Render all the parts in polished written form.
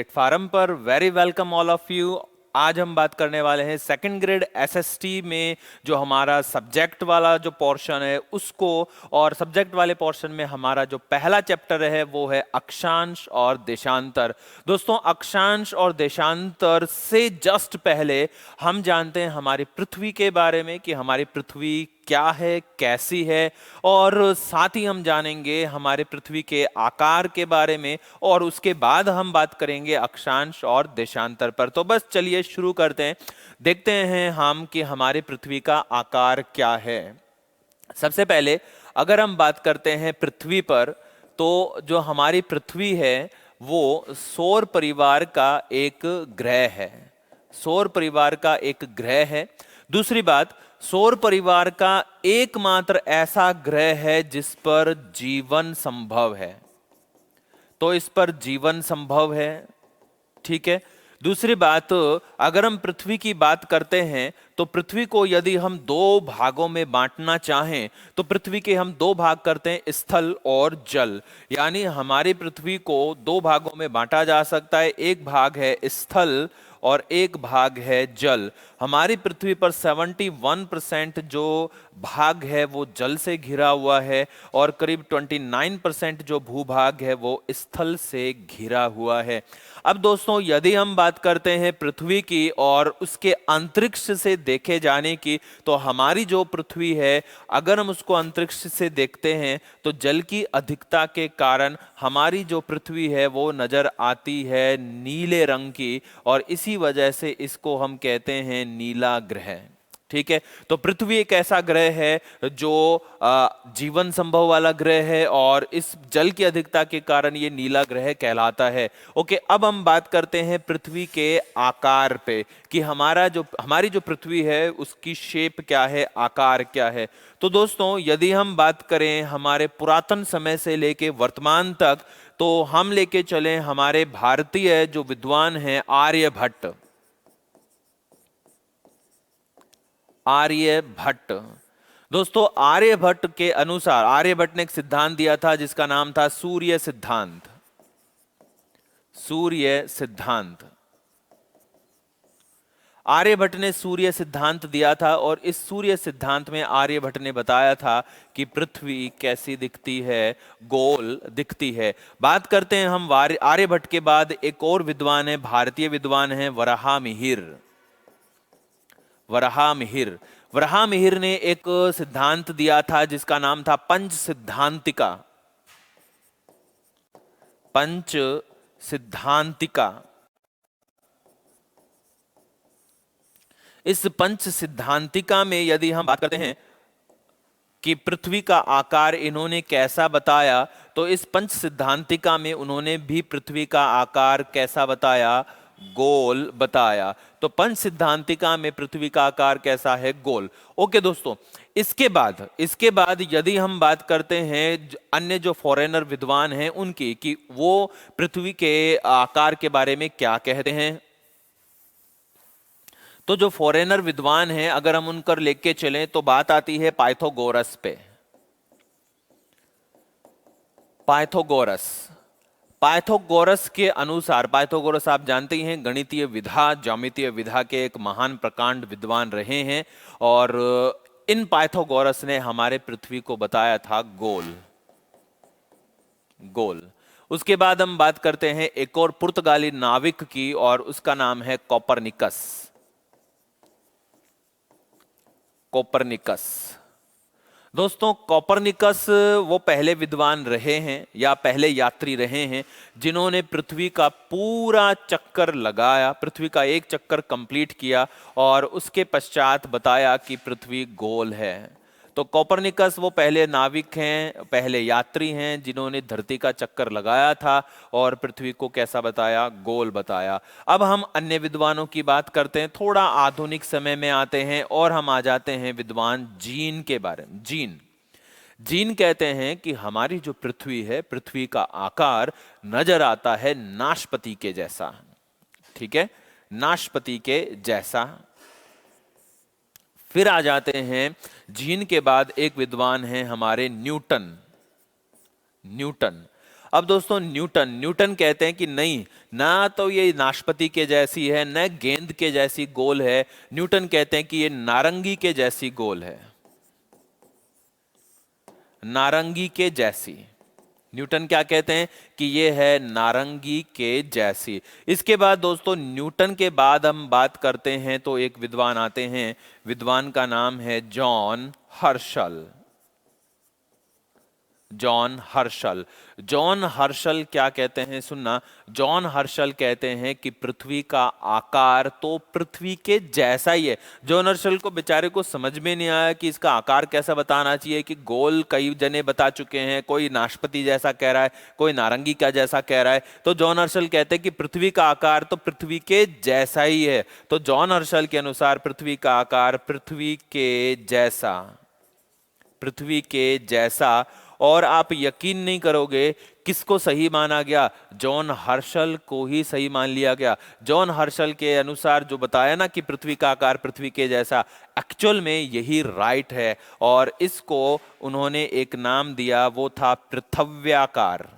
Platform पर very welcome all of you. आज हम बात करने वाले हैं सेकंड ग्रेड एसएसटी में जो हमारा सब्जेक्ट वाला जो पोर्शन है उसको, और सब्जेक्ट वाले पोर्शन में हमारा जो पहला चैप्टर है वो है अक्षांश और देशांतर। दोस्तों, अक्षांश और देशांतर से जस्ट पहले हम जानते हैं हमारी पृथ्वी के बारे में कि हमारी पृथ्वी क्या है, कैसी है, और साथ ही हम जानेंगे हमारे पृथ्वी के आकार के बारे में, और उसके बाद हम बात करेंगे अक्षांश और देशांतर पर। तो बस चलिए शुरू करते हैं, देखते हैं हम कि हमारी पृथ्वी का आकार क्या है। सबसे पहले अगर हम बात करते हैं पृथ्वी पर, तो जो हमारी पृथ्वी है वो सौर परिवार का एक ग्रह है। सौर परिवार का एक ग्रह है। दूसरी बात, सौर परिवार का एकमात्र ऐसा ग्रह है जिस पर जीवन संभव है। तो इस पर जीवन संभव है, ठीक है। दूसरी बात, अगर हम पृथ्वी की बात करते हैं तो पृथ्वी को यदि हम दो भागों में बांटना चाहें तो पृथ्वी के हम दो भाग करते हैं, स्थल और जल। यानी हमारी पृथ्वी को दो भागों में बांटा जा सकता है, एक भाग है स्थल और एक भाग है जल। हमारी पृथ्वी पर 71% जो भाग है वो जल से घिरा हुआ है और करीब 29% जो भूभाग है वो स्थल से घिरा हुआ है। अब दोस्तों, यदि हम बात करते हैं पृथ्वी की और उसके अंतरिक्ष से देखे जाने की, तो हमारी जो पृथ्वी है अगर हम उसको अंतरिक्ष से देखते हैं तो जल की अधिकता के कारण हमारी जो पृथ्वी है वो नजर आती है नीले रंग की, और इसी वजह से इसको हम कहते हैं नीला ग्रह। ठीक है, तो पृथ्वी एक ऐसा ग्रह है जो जीवन संभव वाला ग्रह है और इस जल की अधिकता के कारण ये नीला ग्रह कहलाता है। ओके, अब हम बात करते हैं पृथ्वी के आकार पे कि हमारी जो पृथ्वी है उसकी शेप क्या है, आकार क्या है। तो दोस्तों, यदि हम बात करें हमारे पुरातन समय से लेके वर्तमान तक, तो हम लेके चलें हमारे भारतीय जो विद्वान हैं आर्यभट्ट। आर्यभट्ट, दोस्तों आर्यभट्ट के अनुसार आर्यभट्ट ने एक सिद्धांत दिया था जिसका नाम था सूर्य सिद्धांत। सूर्य सिद्धांत, आर्यभट्ट ने सूर्य सिद्धांत दिया था और इस सूर्य सिद्धांत में आर्यभट्ट ने बताया था कि पृथ्वी कैसी दिखती है, गोल दिखती है। बात करते हैं हम आर्यभट्ट के बाद एक और विद्वान है, भारतीय विद्वान है वराहमिहिर। वराहमिहिर, वराहमिहिर ने एक सिद्धांत दिया था जिसका नाम था पंच सिद्धांतिका। पंच सिद्धांतिका। इस पंच सिद्धांतिका में यदि हम बात करते हैं कि पृथ्वी का आकार इन्होंने कैसा बताया, तो इस पंच सिद्धांतिका में उन्होंने भी पृथ्वी का आकार कैसा बताया, गोल बताया। तो पंच सिद्धांतिका में पृथ्वी का आकार कैसा है, गोल। ओके दोस्तों, इसके बाद यदि हम बात करते हैं अन्य जो फॉरेनर विद्वान हैं उनकी, कि वो पृथ्वी के आकार के बारे में क्या कहते हैं, तो जो फॉरेनर विद्वान हैं अगर हम उनकर लेके चलें तो बात आती है पाइथागोरस पे। पाइथागोरस, पाइथागोरस के अनुसार, पाइथागोरस आप जानते ही हैं गणितीय विधा, ज्यामितीय विधा के एक महान प्रकांड विद्वान रहे हैं, और इन पाइथागोरस ने हमारे पृथ्वी को बताया था गोल। गोल। उसके बाद हम बात करते हैं एक और पुर्तगाली नाविक की, और उसका नाम है कोपरनिकस। कोपरनिकस, दोस्तों कोपरनिकस वो पहले विद्वान रहे हैं या पहले यात्री रहे हैं जिन्होंने पृथ्वी का पूरा चक्कर लगाया, पृथ्वी का एक चक्कर कंप्लीट किया और उसके पश्चात बताया कि पृथ्वी गोल है। तो कोपरनिकस वो पहले नाविक हैं, पहले यात्री हैं जिन्होंने धरती का चक्कर लगाया था और पृथ्वी को कैसा बताया, गोल बताया। अब हम अन्य विद्वानों की बात करते हैं, थोड़ा आधुनिक समय में आते हैं और हम आ जाते हैं विद्वान जीन के बारे में। जीन कहते हैं कि हमारी जो पृथ्वी है, पृथ्वी का आकार नजर आता है नाशपति के जैसा। ठीक है, नाशपति के जैसा। फिर आ जाते हैं जीन के बाद एक विद्वान हैं हमारे न्यूटन। न्यूटन, अब दोस्तों न्यूटन न्यूटन कहते हैं कि नहीं, ना तो ये नाशपाती के जैसी है, न गेंद के जैसी गोल है। न्यूटन कहते हैं कि ये नारंगी के जैसी गोल है, नारंगी के जैसी। न्यूटन क्या कहते हैं कि ये है नारंगी के जैसी। इसके बाद दोस्तों न्यूटन के बाद हम बात करते हैं तो एक विद्वान आते हैं, विद्वान का नाम है John Herschel. John Herschel. John Herschel क्या कहते हैं सुनना, जॉन हर्शल कहते हैं कि पृथ्वी का आकार तो पृथ्वी के जैसा ही है। जॉन हर्शल को बेचारे को समझ में नहीं आया कि इसका आकार कैसा बताना चाहिए, कि गोल कई जने बता चुके हैं, कोई नाशपाती जैसा कह रहा है, कोई नारंगी का जैसा कह रहा है। तो जॉन हर्शल कहते हैं कि पृथ्वी का आकार तो पृथ्वी के जैसा ही है। तो जॉन हर्शल के अनुसार पृथ्वी का आकार पृथ्वी के जैसा, पृथ्वी के जैसा। और आप यकीन नहीं करोगे किसको सही माना गया, जॉन हर्शल को ही सही मान लिया गया। जॉन हर्शल के अनुसार जो बताया ना कि पृथ्वी का आकार पृथ्वी के जैसा, एक्चुअल में यही राइट है। और इसको उन्होंने एक नाम दिया, वो था पृथव्याकार।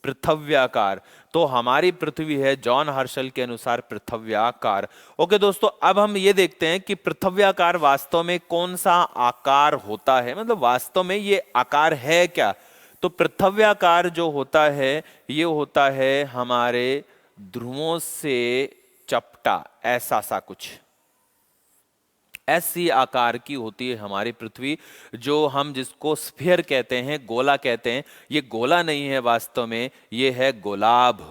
पृथव्याकार। तो हमारी पृथ्वी है जॉन हर्शल के अनुसार पृथव्याकार। ओके दोस्तों, अब हम ये देखते हैं कि पृथव्याकार वास्तव में कौन सा आकार होता है, मतलब वास्तव में ये आकार है क्या। तो पृथव्याकार जो होता है ये होता है हमारे ध्रुवों से चपटा, ऐसा सा कुछ ऐसी आकार की होती है हमारी पृथ्वी, जो हम जिसको स्फीयर कहते हैं, गोला कहते हैं। ये गोला नहीं है वास्तव में, ये है गोलाभ।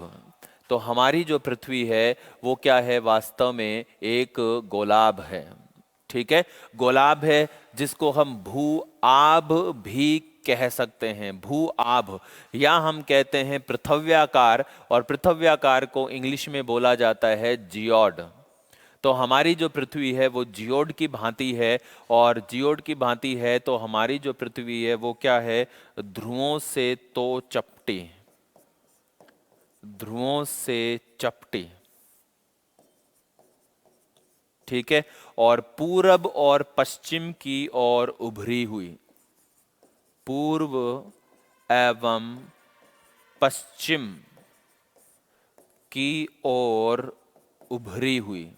तो हमारी जो पृथ्वी है वो क्या है, वास्तव में एक गोलाभ है। ठीक है, गोलाभ है, जिसको हम भू आभ भी कह सकते हैं, भू आभ, या हम कहते हैं पृथव्याकार। और पृथव्याकार को इंग्लिश में बोला जाता है जियोड। तो हमारी जो पृथ्वी है वो जियोड की भांति है। और जियोड की भांति है तो हमारी जो पृथ्वी है वो क्या है, ध्रुवों से तो चपटी, ध्रुवों से चपटी। ठीक है, और पूरब और पश्चिम की ओर उभरी हुई, पूर्व एवं पश्चिम की ओर उभरी हुई,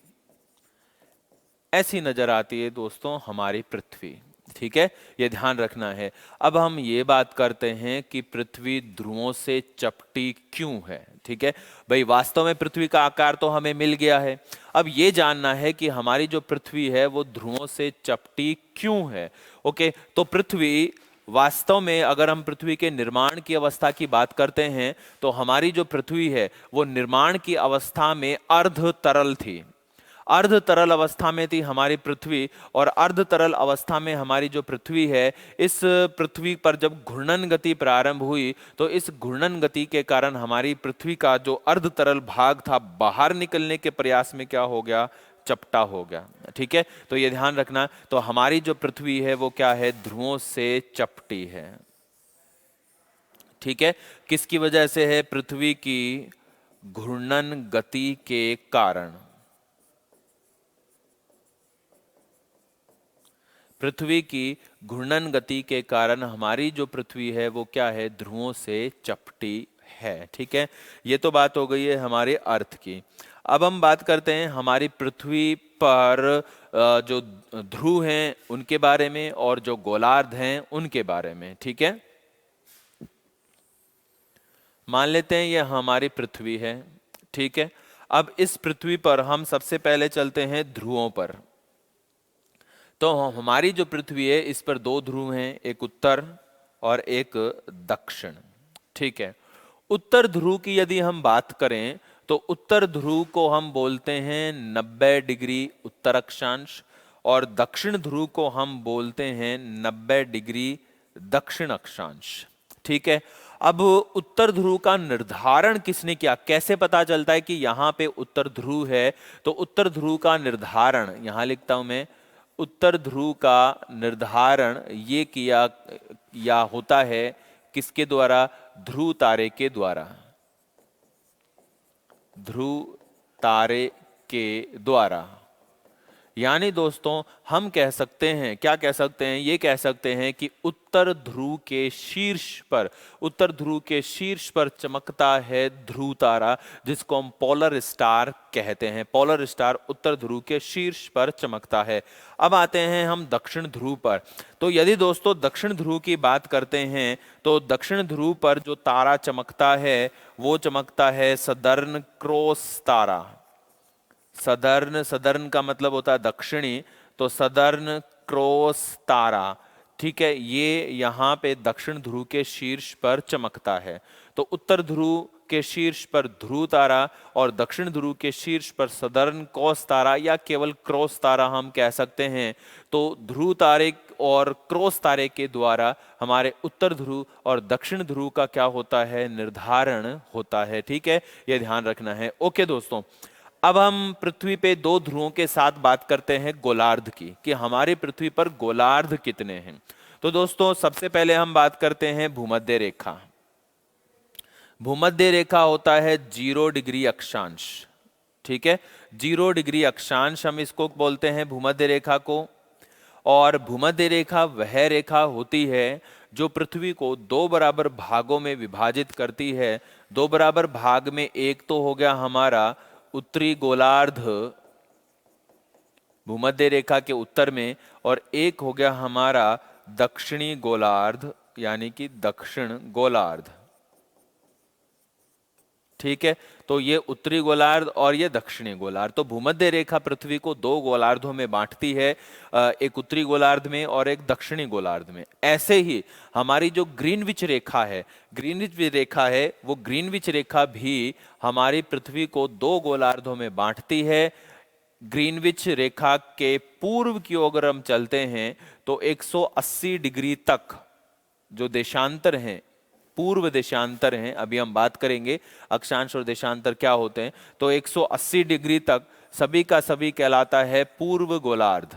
ऐसी नजर आती है दोस्तों हमारी पृथ्वी। ठीक है, ये ध्यान रखना है। अब हम ये बात करते हैं कि पृथ्वी ध्रुवों से चपटी क्यों है। ठीक है भाई, वास्तव में पृथ्वी का आकार तो हमें मिल गया है। अब ये जानना है कि हमारी जो पृथ्वी है वो ध्रुवों से चपटी क्यों है। ओके, तो पृथ्वी वास्तव में, अगर हम पृथ्वी के निर्माण की अवस्था की बात करते हैं तो हमारी जो पृथ्वी है वो निर्माण की अवस्था में अर्ध तरल थी, अर्ध तरल अवस्था में थी हमारी पृथ्वी। और अर्ध तरल अवस्था में हमारी जो पृथ्वी है, इस पृथ्वी पर जब घूर्णन गति प्रारंभ हुई तो इस घूर्णन गति के कारण हमारी पृथ्वी का जो अर्ध तरल भाग था बाहर निकलने के प्रयास में क्या हो गया, चपटा हो गया। ठीक है, तो ये ध्यान रखना। तो हमारी जो पृथ्वी है वो क्या है, ध्रुवों से चपटी है। ठीक है, किसकी वजह से है, पृथ्वी की घूर्णन गति के कारण। पृथ्वी की घूर्णन गति के कारण हमारी जो पृथ्वी है वो क्या है, ध्रुवों से चपटी है। ठीक है, ये तो बात हो गई है हमारे अर्थ की। अब हम बात करते हैं हमारी पृथ्वी पर जो ध्रुव हैं उनके बारे में और जो गोलार्ध हैं उनके बारे में। ठीक है, मान लेते हैं ये हमारी पृथ्वी है। ठीक है, अब इस पृथ्वी पर हम सबसे पहले चलते हैं ध्रुवों पर। तो हमारी जो पृथ्वी है इस पर दो ध्रुव हैं, एक उत्तर और एक दक्षिण। ठीक है, उत्तर ध्रुव की यदि हम बात करें तो उत्तर ध्रुव को हम बोलते हैं 90 डिग्री उत्तर अक्षांश, और दक्षिण ध्रुव को हम बोलते हैं 90 डिग्री दक्षिण अक्षांश। ठीक है, अब उत्तर ध्रुव का निर्धारण किसने किया, कैसे पता चलता है कि यहां पे उत्तर ध्रुव है। तो उत्तर ध्रुव का निर्धारण यहां लिखता हूं मैं, उत्तर ध्रुव का निर्धारण ये किया या होता है किसके द्वारा, ध्रुव तारे के द्वारा, ध्रुव तारे के द्वारा। यानी दोस्तों हम कह सकते हैं, क्या कह सकते हैं, ये कह सकते हैं कि उत्तर ध्रुव के शीर्ष पर, उत्तर ध्रुव के शीर्ष पर चमकता है ध्रुव तारा, जिसको हम पोलर स्टार कहते हैं। पोलर स्टार उत्तर ध्रुव के शीर्ष पर चमकता है। अब आते हैं हम दक्षिण ध्रुव पर। तो यदि दोस्तों दक्षिण ध्रुव की बात करते हैं तो दक्षिण ध्रुव पर जो तारा चमकता है वो चमकता है सदर्न क्रॉस तारा। सदर्न, सदर्न का मतलब होता है दक्षिणी, तो सदर्न क्रॉस तारा, ठीक है, ये यहाँ पे दक्षिण ध्रुव के शीर्ष पर चमकता है। तो उत्तर ध्रुव के शीर्ष पर ध्रुव तारा और दक्षिण ध्रुव के शीर्ष पर सदर्न क्रॉस तारा या केवल क्रॉस तारा हम कह सकते हैं। तो ध्रुव तारे और क्रॉस तारे के द्वारा हमारे उत्तर ध्रुव और दक्षिण ध्रुव का क्या होता है, निर्धारण होता है। ठीक है, यह ध्यान रखना है। ओके दोस्तों, अब हम पृथ्वी पे दो ध्रुवों के साथ बात करते हैं गोलार्ध की, कि हमारी पृथ्वी पर गोलार्ध कितने हैं। तो दोस्तों सबसे पहले हम बात करते हैं भूमध्य रेखा। भूमध्य रेखा होता है 0 डिग्री अक्षांश। ठीक है, 0 डिग्री अक्षांश हम इसको बोलते हैं भूमध्य रेखा को। और भूमध्य रेखा वह रेखा होती है जो पृथ्वी को दो बराबर भागों में विभाजित करती है। दो बराबर भाग में एक तो हो गया हमारा उत्तरी गोलार्ध भूमध्य रेखा के उत्तर में, और एक हो गया हमारा दक्षिणी गोलार्ध यानी कि दक्षिण गोलार्ध। ठीक है, तो ये उत्तरी गोलार्ध और ये दक्षिणी गोलार्ध। तो भूमध्य रेखा पृथ्वी को दो गोलार्धों में बांटती है, एक उत्तरी गोलार्ध में और एक दक्षिणी गोलार्ध में। ऐसे ही हमारी जो ग्रीनविच रेखा है, ग्रीनविच रेखा है, वो ग्रीनविच रेखा भी हमारी पृथ्वी को दो गोलार्धों में बांटती है। ग्रीनविच रेखा के पूर्व की ओर अगर हम चलते हैं तो 180 डिग्री तक जो देशांतर हैं, पूर्व देशांतर हैं, अभी हम बात करेंगे अक्षांश और देशांतर क्या होते हैं। तो 180 डिग्री तक सभी का सभी कहलाता है पूर्व गोलार्ध।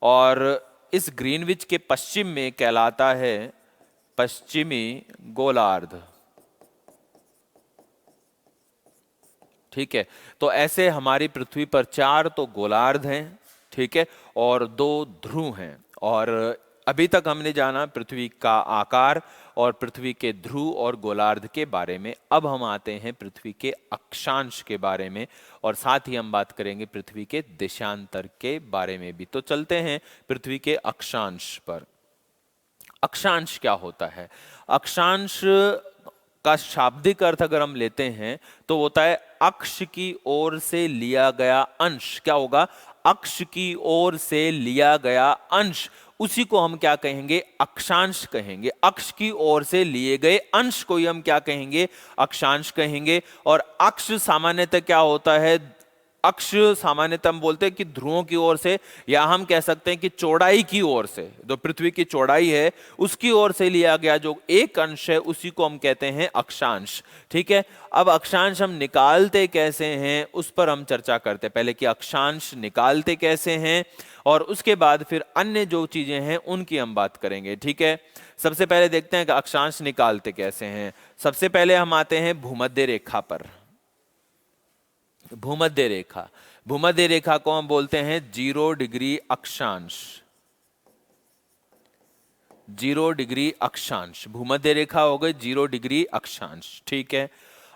और इस ग्रीनविच के पश्चिम में कहलाता है पश्चिमी गोलार्ध। ठीक है, तो ऐसे हमारी पृथ्वी पर 4 तो गोलार्ध हैं, ठीक है, और 2 ध्रुव हैं। और अभी तक हमने जाना पृथ्वी का आकार और पृथ्वी के ध्रुव और गोलार्ध के बारे में। अब हम आते हैं पृथ्वी के अक्षांश के बारे में, और साथ ही हम बात करेंगे पृथ्वी के देशांतर के बारे में भी। तो चलते हैं पृथ्वी के अक्षांश पर। अक्षांश क्या होता है? अक्षांश का शाब्दिक अर्थ अगर हम लेते हैं तो होता है अक्ष की ओर से लिया गया अंश। क्या होगा? अक्ष की ओर से लिया गया अंश, उसी को हम क्या कहेंगे? अक्षांश कहेंगे। अक्ष की ओर से लिए गए अंश को ही हम क्या कहेंगे? अक्षांश कहेंगे। और अक्ष सामान्यतः क्या होता है? अक्ष सामान्यतः हम बोलते हैं कि ध्रुवों की ओर से, या हम कह सकते हैं कि चौड़ाई की ओर से, जो पृथ्वी की चौड़ाई है उसकी ओर से लिया गया जो एक अंश है उसी को हम कहते हैं अक्षांश। ठीक है, अब अक्षांश हम निकालते कैसे हैं उस पर हम चर्चा करते हैं पहले, कि अक्षांश निकालते कैसे हैं, और उसके बाद फिर अन्य जो चीजें हैं उनकी हम बात करेंगे। ठीक है, सबसे पहले देखते हैं कि अक्षांश निकालते कैसे हैं। सबसे पहले हम आते हैं भूमध्य रेखा पर। भूमध्य रेखा, भूमध्य रेखा को हम बोलते हैं 0 डिग्री अक्षांश। 0 डिग्री अक्षांश, भूमध्य रेखा हो गई 0 डिग्री अक्षांश। ठीक है,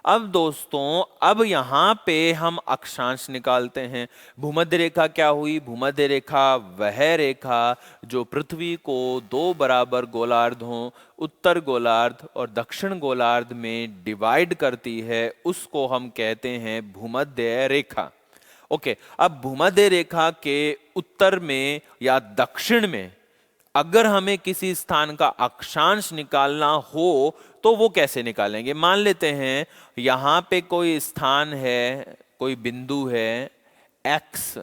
अब दोस्तों अब यहां पे हम अक्षांश निकालते हैं। भूमध्य रेखा क्या हुई? भूमध्य रेखा वह रेखा जो पृथ्वी को दो बराबर गोलार्धों, उत्तर गोलार्ध और दक्षिण गोलार्ध में डिवाइड करती है, उसको हम कहते हैं भूमध्य रेखा। ओके, अब भूमध्य रेखा के उत्तर में या दक्षिण में अगर हमें किसी स्थान का अक्षांश निकालना हो तो वो कैसे निकालेंगे? मान लेते हैं यहां पे कोई स्थान है, कोई बिंदु है x,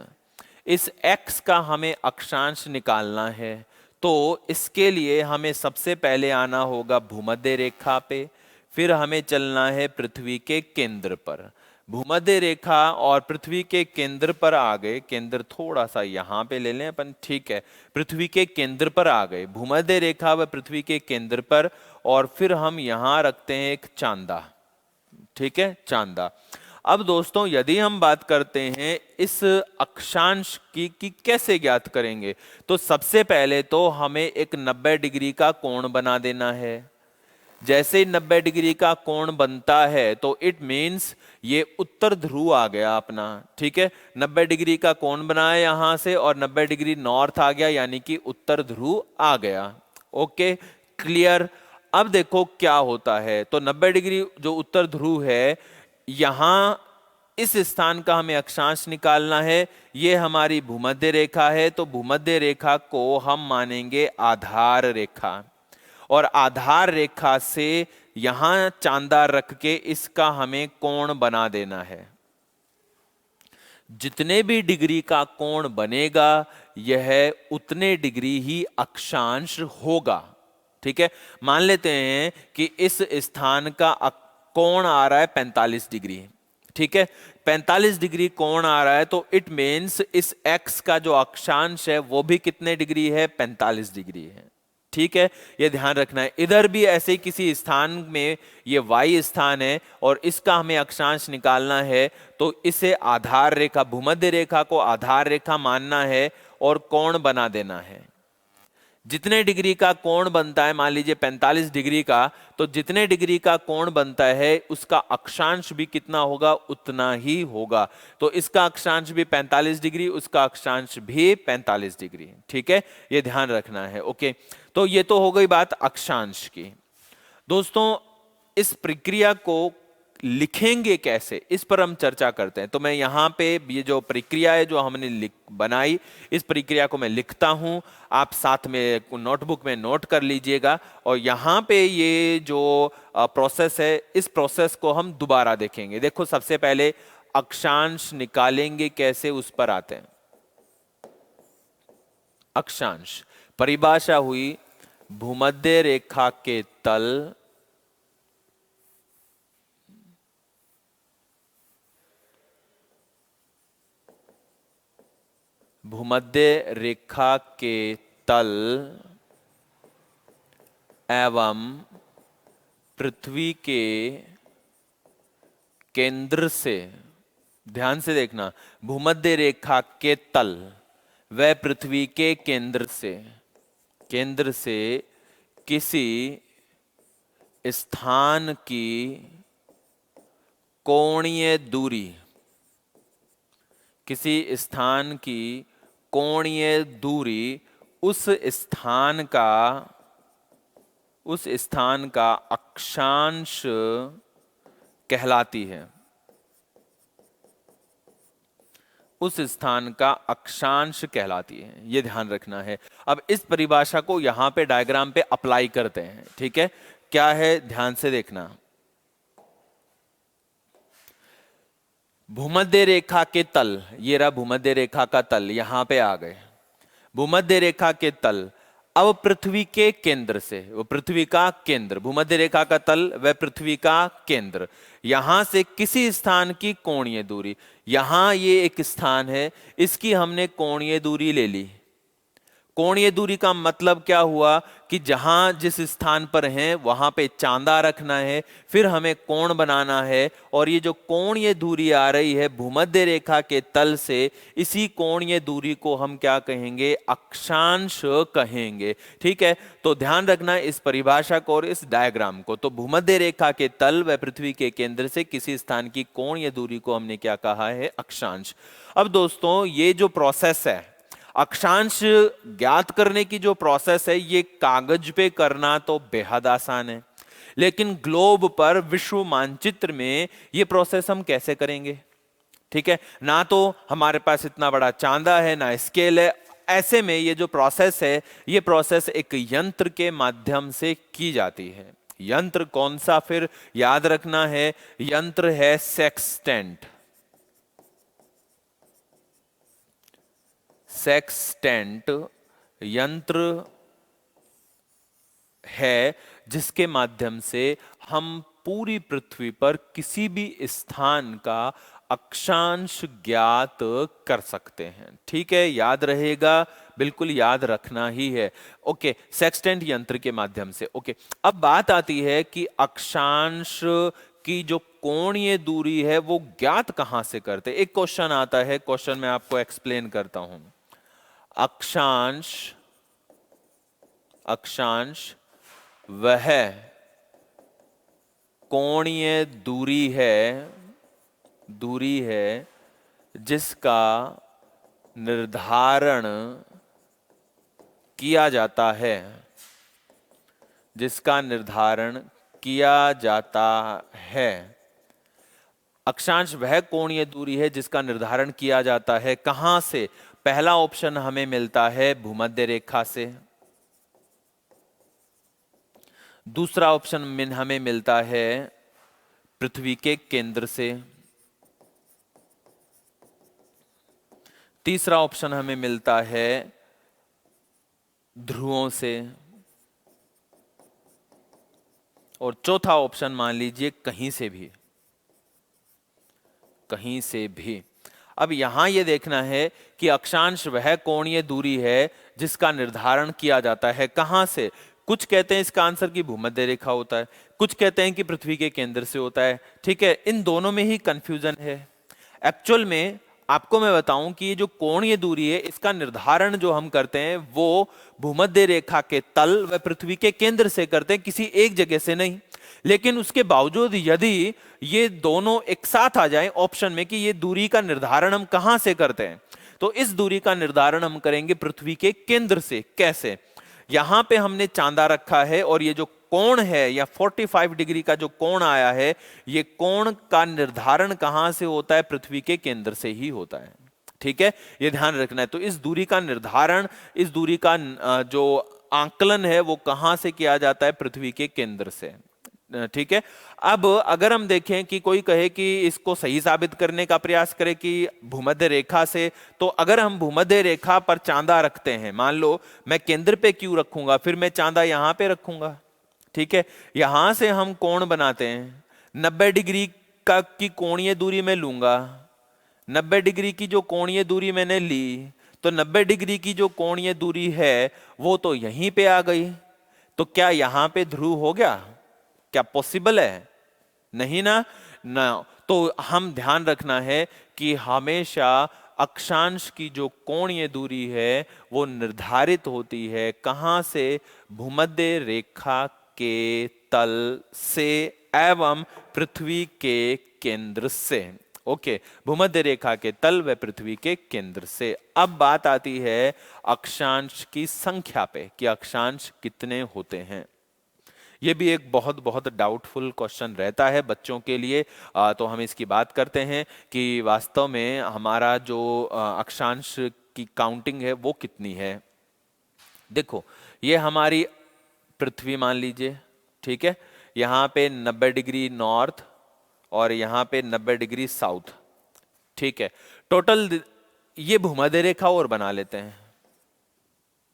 इस x का हमें अक्षांश निकालना है। तो इसके लिए हमें सबसे पहले आना होगा भूमध्य रेखा पे, फिर हमें चलना है पृथ्वी के केंद्र पर। भूमध्य रेखा और पृथ्वी के केंद्र पर आ गए, केंद्र थोड़ा सा यहाँ पे ले लें अपन, ठीक है, पृथ्वी के केंद्र पर आ गए, भूमध्य रेखा व पृथ्वी के केंद्र पर, और फिर हम यहाँ रखते हैं एक चांदा। ठीक है, चांदा। अब दोस्तों यदि हम बात करते हैं इस अक्षांश की कि कैसे ज्ञात करेंगे, तो सबसे पहले तो हमें एक 90 डिग्री का कोण बना देना है। जैसे ही 90 डिग्री का कोण बनता है तो इट मीन्स ये उत्तर ध्रुव आ गया अपना, ठीक है। 90 डिग्री का कोण बनाया यहां से और 90 डिग्री नॉर्थ आ गया, यानी कि उत्तर ध्रुव आ गया। Okay, clear. अब देखो क्या होता है, तो 90 डिग्री जो उत्तर ध्रुव है, यहां इस स्थान का हमें अक्षांश निकालना है। ये हमारी भूमध्य रेखा है, तो भूमध्य रेखा को हम मानेंगे आधार रेखा, और आधार रेखा से यहां चांदा रख के इसका हमें कोण बना देना है। जितने भी डिग्री का कोण बनेगा यह उतने डिग्री ही अक्षांश होगा, ठीक है। मान लेते हैं कि इस स्थान का कोण आ रहा है 45 डिग्री, ठीक है। 45 डिग्री कोण आ रहा है, तो इट मीन्स इस x का जो अक्षांश है वो भी कितने डिग्री है, 45 डिग्री है, ठीक है। ये ध्यान रखना है। इधर भी ऐसे किसी स्थान में ये y स्थान है और इसका हमें अक्षांश निकालना है, तो इसे आधार रेखा, भूमध्य रेखा को आधार रेखा मानना है और कोण बना देना है। जितने डिग्री का कोण बनता है, मान लीजिए 45 डिग्री का, तो जितने डिग्री का कोण बनता है उसका अक्षांश भी कितना होगा, उतना ही होगा। तो इसका अक्षांश भी 45 डिग्री, उसका अक्षांश भी 45 डिग्री, ठीक है। ये ध्यान रखना है। ओके, तो ये तो हो गई बात अक्षांश की। दोस्तों इस प्रक्रिया को लिखेंगे कैसे, इस पर हम चर्चा करते हैं। तो मैं यहाँ पे ये जो प्रक्रिया है जो हमने बनाई, इस प्रक्रिया को मैं लिखता हूँ, आप साथ में नोटबुक में नोट कर लीजिएगा। और यहाँ पे ये जो प्रोसेस है, इस प्रोसेस को हम दोबारा देखेंगे। देखो सबसे पहले अक्षांश निकालेंगे कैसे, उस पर आते हैं। अक्षांश परिभाषा हुई भूमध्य रेखा के तल भूमध्य रेखा के तल एवं पृथ्वी के केंद्र से, ध्यान से देखना, भूमध्य रेखा के तल व पृथ्वी के केंद्र से किसी स्थान की कोणीय दूरी, किसी स्थान की कोणीय दूरी उस स्थान का अक्षांश कहलाती है। उस स्थान का अक्षांश कहलाती है, यह ध्यान रखना है। अब इस परिभाषा को यहां पे डायग्राम पे अप्लाई करते हैं, ठीक है। क्या है, ध्यान से देखना। भूमध्य रेखा के तल, ये रहा भूमध्य रेखा का तल, यहां पे आ गए भूमध्य रेखा के तल। अब पृथ्वी के केंद्र से, वो पृथ्वी का केंद्र, भूमध्य रेखा का तल व पृथ्वी का केंद्र, यहां से किसी स्थान की कोणीय दूरी, यहां ये एक स्थान है, इसकी हमने कोणीय दूरी ले ली। कोणीय दूरी का मतलब क्या हुआ कि जहां जिस स्थान पर हैं वहां पे चांदा रखना है, फिर हमें कोण बनाना है, और ये जो कोणीय दूरी आ रही है भूमध्य रेखा के तल से, इसी कोणीय दूरी को हम क्या कहेंगे, अक्षांश कहेंगे, ठीक है। तो ध्यान रखना इस परिभाषा को और इस डायग्राम को। तो भूमध्य रेखा के तल व पृथ्वी के केंद्र से किसी स्थान की कोणीय दूरी को हमने क्या कहा है, अक्षांश। अब दोस्तों ये जो प्रोसेस है, अक्षांश ज्ञात करने की जो प्रोसेस है, ये कागज पे करना तो बेहद आसान है, लेकिन ग्लोब पर, विश्व मानचित्र में ये प्रोसेस हम कैसे करेंगे, ठीक है। ना तो हमारे पास इतना बड़ा चांदा है, ना स्केल है। ऐसे में ये जो प्रोसेस है, ये प्रोसेस एक यंत्र के माध्यम से की जाती है। यंत्र कौन सा, फिर याद रखना है, यंत्र है सेक्सटेंट। सेक्सटेंट यंत्र है जिसके माध्यम से हम पूरी पृथ्वी पर किसी भी स्थान का अक्षांश ज्ञात कर सकते हैं, ठीक है। याद रहेगा, बिल्कुल याद रखना ही है। ओके, सेक्सटेंट यंत्र के माध्यम से। ओके, अब बात आती है कि अक्षांश की जो कोणीय दूरी है वो ज्ञात कहां से करते? एक क्वेश्चन आता है, क्वेश्चन मैं आपको एक्सप्लेन करता हूं। अक्षांश अक्षांश वह कोणीय दूरी है जिसका निर्धारण किया जाता है, जिसका निर्धारण किया जाता है। अक्षांश वह कोणीय दूरी है जिसका निर्धारण किया जाता है कहां से? पहला ऑप्शन हमें मिलता है भूमध्य रेखा से, दूसरा ऑप्शन हमें मिलता है पृथ्वी के केंद्र से, तीसरा ऑप्शन हमें मिलता है ध्रुवों से, और चौथा ऑप्शन मान लीजिए कहीं से भी, कहीं से भी। अब यहां यह देखना है कि अक्षांश वह कोणीय दूरी है जिसका निर्धारण किया जाता है कहां से। कुछ कहते हैं इसका आंसर कि भूमध्य रेखा होता है, कुछ कहते हैं कि पृथ्वी के केंद्र से होता है। ठीक है, इन दोनों में ही कंफ्यूजन है। एक्चुअल में आपको मैं बताऊं कि ये जो कोणीय दूरी है इसका निर्धारण जो हम करते हैं वो भूमध्य रेखा के तल व पृथ्वी के केंद्र से करते हैं, किसी एक जगह से नहीं। लेकिन उसके बावजूद यदि ये दोनों एक साथ आ जाएं ऑप्शन में कि ये दूरी का निर्धारण हम कहां से करते हैं, तो इस दूरी का निर्धारण हम करेंगे पृथ्वी के केंद्र से। कैसे? यहां पे हमने चांदा रखा है और ये जो कोण है या 45 डिग्री का जो कोण आया है, ये कोण का निर्धारण कहां से होता है? पृथ्वी के केंद्र से ही होता है। ठीक है, ये ध्यान रखना है। तो इस दूरी का निर्धारण, इस दूरी का जो आंकलन है वो कहां से किया जाता है? पृथ्वी के केंद्र से। ठीक है, अब अगर हम देखें कि कोई कहे कि इसको सही साबित करने का प्रयास करे कि भूमध्य रेखा से, तो अगर हम भूमध्य रेखा पर चांदा रखते हैं, मान लो मैं केंद्र पे क्यों रखूंगा, फिर मैं चांदा यहां पे रखूंगा। ठीक है, यहां से हम कोण बनाते हैं, 90 डिग्री का की कोणीय दूरी मैं लूंगा, 90 डिग्री की जो कोणीय दूरी मैंने ली, तो 90 डिग्री की जो कोणीय दूरी है वो तो यहीं पे आ गई। तो क्या यहां पे ध्रुव हो गया? क्या पॉसिबल है? नहीं ना। ना, तो हम ध्यान रखना है कि हमेशा अक्षांश की जो कोणीय दूरी है वो निर्धारित होती है कहां से? भूमध्य रेखा के तल से एवं पृथ्वी के केंद्र से। ओके, भूमध्य रेखा के तल व पृथ्वी के केंद्र से। अब बात आती है अक्षांश की संख्या पे कि अक्षांश कितने होते हैं। ये भी एक बहुत बहुत डाउटफुल क्वेश्चन रहता है बच्चों के लिए। तो हम इसकी बात करते हैं कि वास्तव में हमारा जो अक्षांश की काउंटिंग है वो कितनी है। देखो, ये हमारी पृथ्वी मान लीजिए, ठीक है, यहाँ पे 90 डिग्री नॉर्थ और यहाँ पे 90 डिग्री साउथ। ठीक है, टोटल ये भूमध्य रेखा और बना लेते हैं,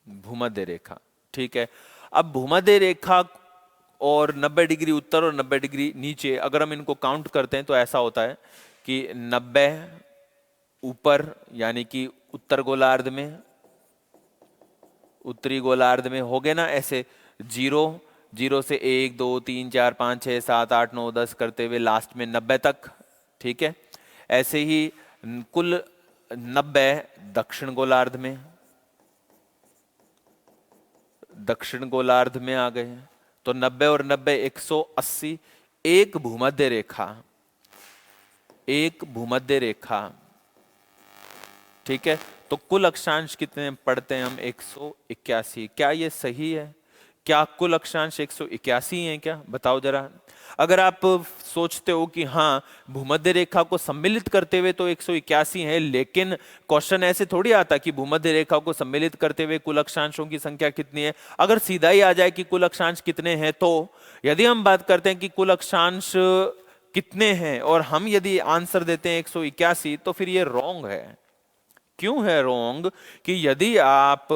भूमध्य रेखा। ठीक है, अब भूमध्य रेखा और 90 डिग्री उत्तर और 90 डिग्री नीचे अगर हम इनको काउंट करते हैं तो ऐसा होता है कि 90 ऊपर यानी कि उत्तर गोलार्ध में, उत्तरी गोलार्ध में हो गए ना, ऐसे 0 से 1 2 3 4 5 6 7 8 9 10 करते हुए लास्ट में 90 तक। ठीक है, ऐसे ही कुल 90 दक्षिण गोलार्ध में, दक्षिण गोलार्ध में आ गए। तो 90 और 90 180, एक भूमध्य रेखा, एक भूमध्य रेखा। ठीक है, तो कुल अक्षांश कितने पढ़ते हैं हम? 181। क्या ये सही है? क्या कुल अक्षांश 181 है? क्या बताओ जरा। अगर आप सोचते हो कि हाँ भूमध्य रेखा को सम्मिलित करते हुए तो 181 है, लेकिन क्वेश्चन ऐसे थोड़ी आता कि भूमध्य रेखा को सम्मिलित करते हुए कुल अक्षांशों की संख्या कितनी है। अगर सीधा ही आ जाए कि कुल अक्षांश कितने हैं, तो यदि हम बात करते हैं कि कुल अक्षांश कितने हैं और हम यदि आंसर देते हैं 181, तो फिर ये रॉन्ग है। क्यों है रॉन्ग? कि यदि आप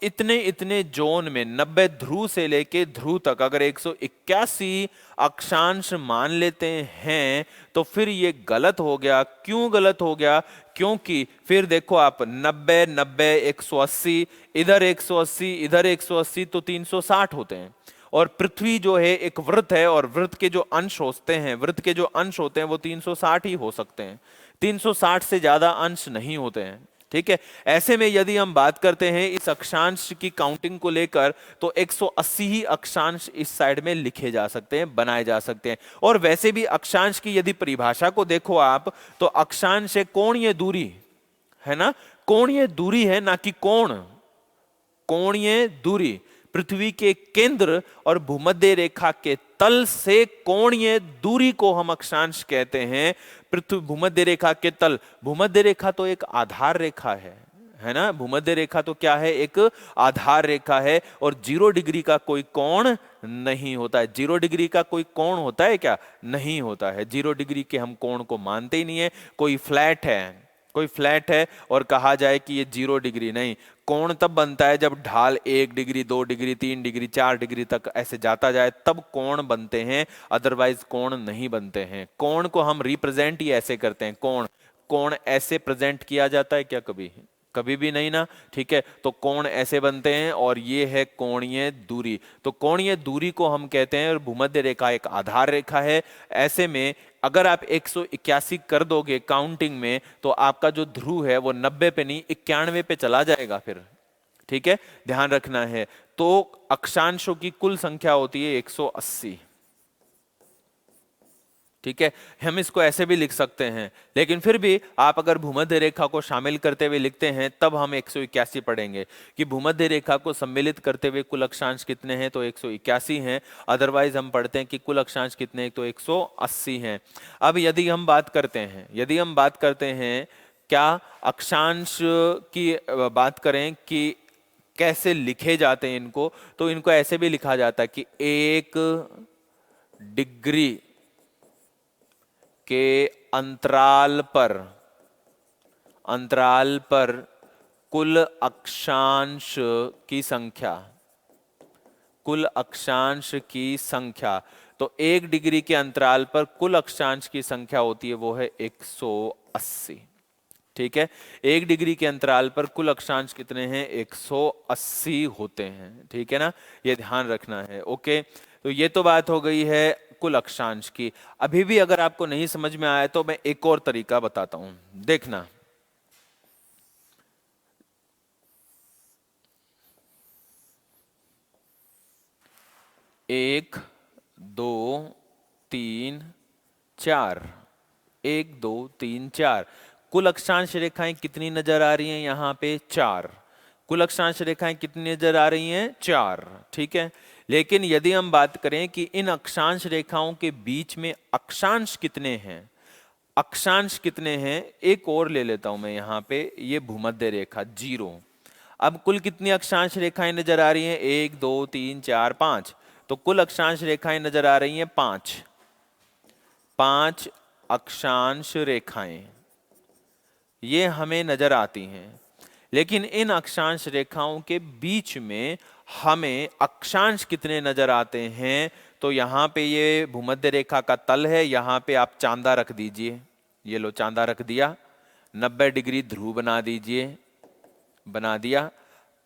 इतने इतने जोन में 90 ध्रुव से लेके ध्रुव तक अगर 181 अक्षांश मान लेते हैं तो फिर ये गलत हो गया। क्यों गलत हो गया? क्योंकि फिर देखो आप 90 90 180, इधर 180 इधर 180, तो 360 होते हैं। और पृथ्वी जो है एक वृत्त है, और वृत्त के जो अंश होते हैं वो 360 ही हो सकते हैं, 360 से ज्यादा अंश नहीं होते हैं। ठीक है, ऐसे में यदि हम बात करते हैं इस अक्षांश की काउंटिंग को लेकर, तो 180 ही अक्षांश इस साइड में लिखे जा सकते हैं, बनाए जा सकते हैं। और वैसे भी अक्षांश की यदि परिभाषा को देखो आप, तो अक्षांश है कोणीय दूरी, है ना, कोणीय दूरी है, ना कि कोण। कोणीय दूरी, पृथ्वी के केंद्र और भूमध्य रेखा के तल से कोणीय दूरी को हम अक्षांश कहते हैं। पृथ्वी भूमध्य रेखा के तल, भूमध्य रेखा तो एक आधार रेखा है ना, भूमध्य रेखा तो क्या है, एक आधार रेखा है, और 0 डिग्री का कोई कोण नहीं होता है। 0 डिग्री का कोई कोण होता है क्या? नहीं होता है। 0 डिग्री के हम कोण को मानते ही नहीं है। कोई फ्लैट है और कहा जाए कि ये 0 डिग्री, नहीं, कोण तब बनता है जब ढाल 1 डिग्री, 2 डिग्री, 3 डिग्री, 4 डिग्री तक ऐसे जाता जाए, तब कोण बनते हैं, अदरवाइज कोण नहीं बनते हैं। कोण को हम रिप्रेजेंट ही ऐसे करते हैं, कोण ऐसे प्रेजेंट किया जाता है क्या कभी? कभी भी नहीं ना। ठीक है, तो कोण ऐसे बनते हैं, और ये है कोणीय दूरी। तो कोणीय दूरी को हम कहते हैं, और भूमध्य रेखा एक आधार रेखा है। ऐसे में अगर आप 181 कर दोगे काउंटिंग में, तो आपका जो ध्रुव है वो 90 पे नहीं 91 पे चला जाएगा फिर। ठीक है, ध्यान रखना है। तो अक्षांशों की कुल संख्या होती है 180। ठीक है, हम इसको ऐसे भी लिख सकते हैं, लेकिन फिर भी आप अगर भूमध्य रेखा को शामिल करते हुए लिखते हैं, तब हम 181 पढ़ेंगे कि भूमध्य रेखा को सम्मिलित करते हुए कुल अक्षांश कितने हैं, तो 181 हैं। अदरवाइज हम पढ़ते हैं कि कुल अक्षांश कितने हैं, तो 180 हैं। अब यदि हम बात करते हैं क्या अक्षांश की बात करें कि कैसे लिखे जाते हैं इनको, तो इनको ऐसे भी लिखा जाता है कि 1 डिग्री के अंतराल पर कुल अक्षांश की संख्या, तो 1 डिग्री के अंतराल पर कुल अक्षांश की संख्या होती है, वो है 180। ठीक है, 1 डिग्री के अंतराल पर कुल अक्षांश कितने हैं? 180 होते हैं। ठीक है ना, ये ध्यान रखना है। ओके, तो ये तो बात हो गई है कुल अक्षांश की। अभी भी अगर आपको नहीं समझ में आया तो मैं एक और तरीका बताता हूं, देखना। एक, दो, तीन, चार, 1 2 3 4, कुल अक्षांश रेखाएं कितनी नजर आ रही हैं? यहां पे 4। कुल अक्षांश रेखाएं कितनी नजर आ रही हैं? 4। ठीक है, लेकिन यदि हम बात करें कि इन अक्षांश रेखाओं के बीच में अक्षांश कितने हैं, एक और ले लेता हूं मैं यहां पे, ये भूमध्य रेखा 0। अब कुल कितनी अक्षांश रेखाएं नजर आ रही हैं? 1 2 3 4 5। तो कुल अक्षांश रेखाएं नजर आ रही हैं 5 अक्षांश रेखाएं ये हमें नजर आती हैं। लेकिन इन अक्षांश रेखाओं के बीच में हमें अक्षांश कितने नजर आते हैं? तो यहाँ पे ये भूमध्य रेखा का तल है, यहाँ पे आप चांदा रख दीजिए, ये लो चांदा रख दिया, 90 डिग्री ध्रुव बना दीजिए, बना दिया।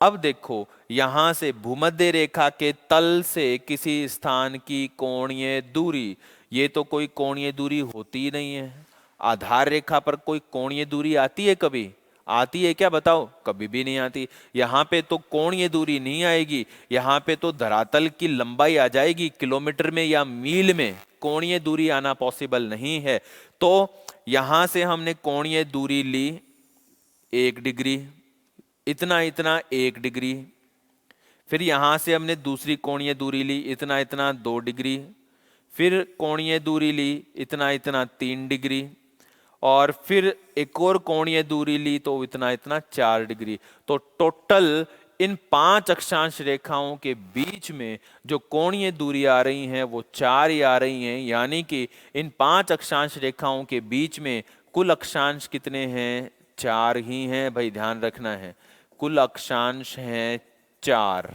अब देखो यहां से भूमध्य रेखा के तल से किसी स्थान की कोणीय दूरी, ये तो कोई कोणीय दूरी होती ही नहीं है। आधार रेखा पर कोई कोणीय दूरी आती है कभी? आती है क्या बताओ? कभी भी नहीं आती। यहाँ पे तो कोणीय दूरी नहीं आएगी, यहाँ पे तो धरातल की लंबाई आ जाएगी, किलोमीटर में या मील में कोणीय दूरी आना पॉसिबल नहीं है। तो यहां से हमने कोणीय दूरी ली 1 डिग्री, इतना 1 डिग्री, फिर यहां से हमने दूसरी कोणीय दूरी ली इतना 2 डिग्री, फिर कोणीय दूरी ली इतना 3 डिग्री, और फिर एक और कोणीय दूरी ली तो इतना 4 डिग्री। तो टोटल इन 5 अक्षांश रेखाओं के बीच में जो कोणीय दूरी आ रही हैं वो 4 ही आ रही हैं, यानी कि इन 5 अक्षांश रेखाओं के बीच में कुल अक्षांश कितने हैं? 4 ही हैं। भाई ध्यान रखना है, कुल अक्षांश हैं 4।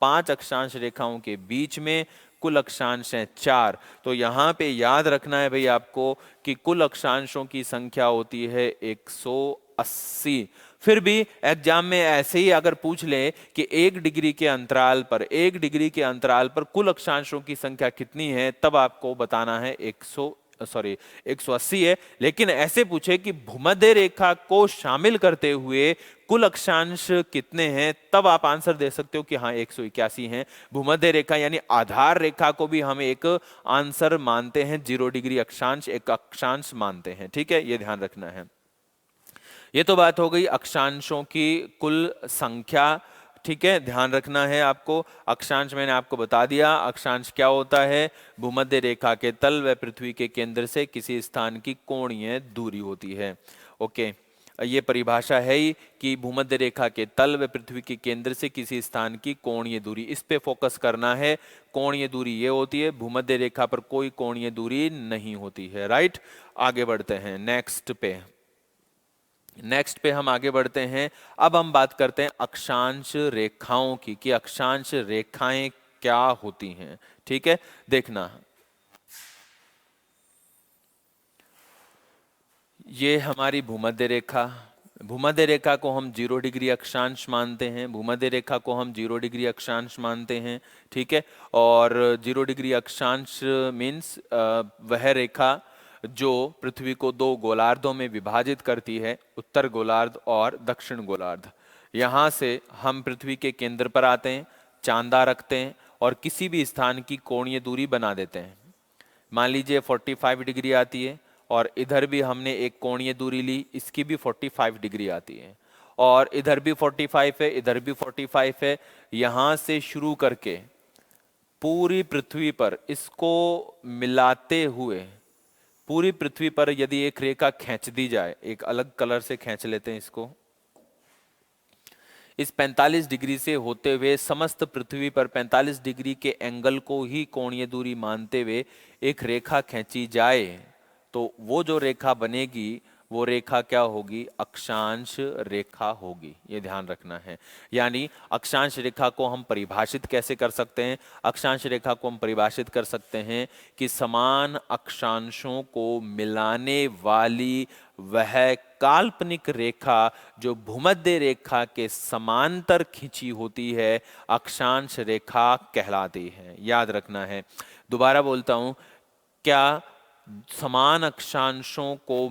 5 अक्षांश रेखाओं के बीच में कुल अक्षांश हैं 4। तो यहाँ पे याद रखना है भाई आपको कि कुल अक्षांशों की संख्या होती है 180। 180। फिर भी एग्जाम में ऐसे ही अगर पूछ ले कि 1 डिग्री के अंतराल पर, 1 डिग्री के अंतराल पर कुल अक्षांशों की संख्या कितनी है, तब आपको बताना है 180 है। लेकिन ऐसे पूछे कि भूमध्य रेखा को शामिल करते हुए कुल अक्षांश कितने हैं, तब आप आंसर दे सकते हो कि हाँ 181 हैं। भूमध्य रेखा यानी आधार रेखा को भी हम एक आंसर मानते हैं, 0 डिग्री अक्षांश एक अक्षांश मानते हैं। ठीक है, ये ध्यान रखना है। ये तो बात हो गई अक्षांशों की कुल संख्या। ठीक है, ध्यान रखना है आपको। अक्षांश मैंने आपको बता दिया, अक्षांश क्या होता है, भूमध्य रेखा के तल व पृथ्वी के केंद्र से किसी स्थान की कोणीय दूरी होती है। ओके, ये परिभाषा है ही कि भूमध्य रेखा के तल व पृथ्वी के केंद्र से किसी स्थान की कोणीय दूरी, इस पे फोकस करना है। कोणीय दूरी ये होती है, भूमध्य रेखा पर कोई कोणीय दूरी नहीं होती है। राइट, आगे बढ़ते हैं नेक्स्ट पे हम आगे बढ़ते हैं। अब हम बात करते हैं अक्षांश रेखाओं की, कि अक्षांश रेखाएं क्या होती हैं। ठीक है, देखना, ये हमारी भूमध्य रेखा, भूमध्य रेखा को हम 0 डिग्री अक्षांश मानते हैं, भूमध्य रेखा को हम 0 डिग्री अक्षांश मानते हैं। ठीक है, और 0 डिग्री अक्षांश मीन्स वह रेखा जो पृथ्वी को 2 गोलार्धों में विभाजित करती है, उत्तर गोलार्ध और दक्षिण गोलार्ध। यहाँ से हम पृथ्वी के केंद्र पर आते हैं, चांदा रखते हैं और किसी भी स्थान की कोणीय दूरी बना देते हैं। मान लीजिए 45 डिग्री आती है, और इधर भी हमने एक कोणीय दूरी ली, इसकी भी 45 डिग्री आती है, और इधर भी 45 है, इधर भी 45 है। यहाँ से शुरू करके पूरी पृथ्वी पर इसको मिलाते हुए पूरी पृथ्वी पर यदि एक रेखा खींच दी जाए, एक अलग कलर से खींच लेते हैं इसको, इस 45 डिग्री से होते हुए समस्त पृथ्वी पर 45 डिग्री के एंगल को ही कोणीय दूरी मानते हुए एक रेखा खींची जाए, तो वो जो रेखा बनेगी वो रेखा क्या होगी, अक्षांश रेखा होगी। ये ध्यान रखना है। यानी अक्षांश रेखा को हम परिभाषित कैसे कर सकते हैं, अक्षांश रेखा को हम परिभाषित कर सकते हैं कि समान अक्षांशों को मिलाने वाली वह काल्पनिक रेखा जो भूमध्य रेखा के समांतर खींची होती है, अक्षांश रेखा कहलाती है। याद रखना है। दोबारा बोलता हूं, क्या समान अक्षांशों को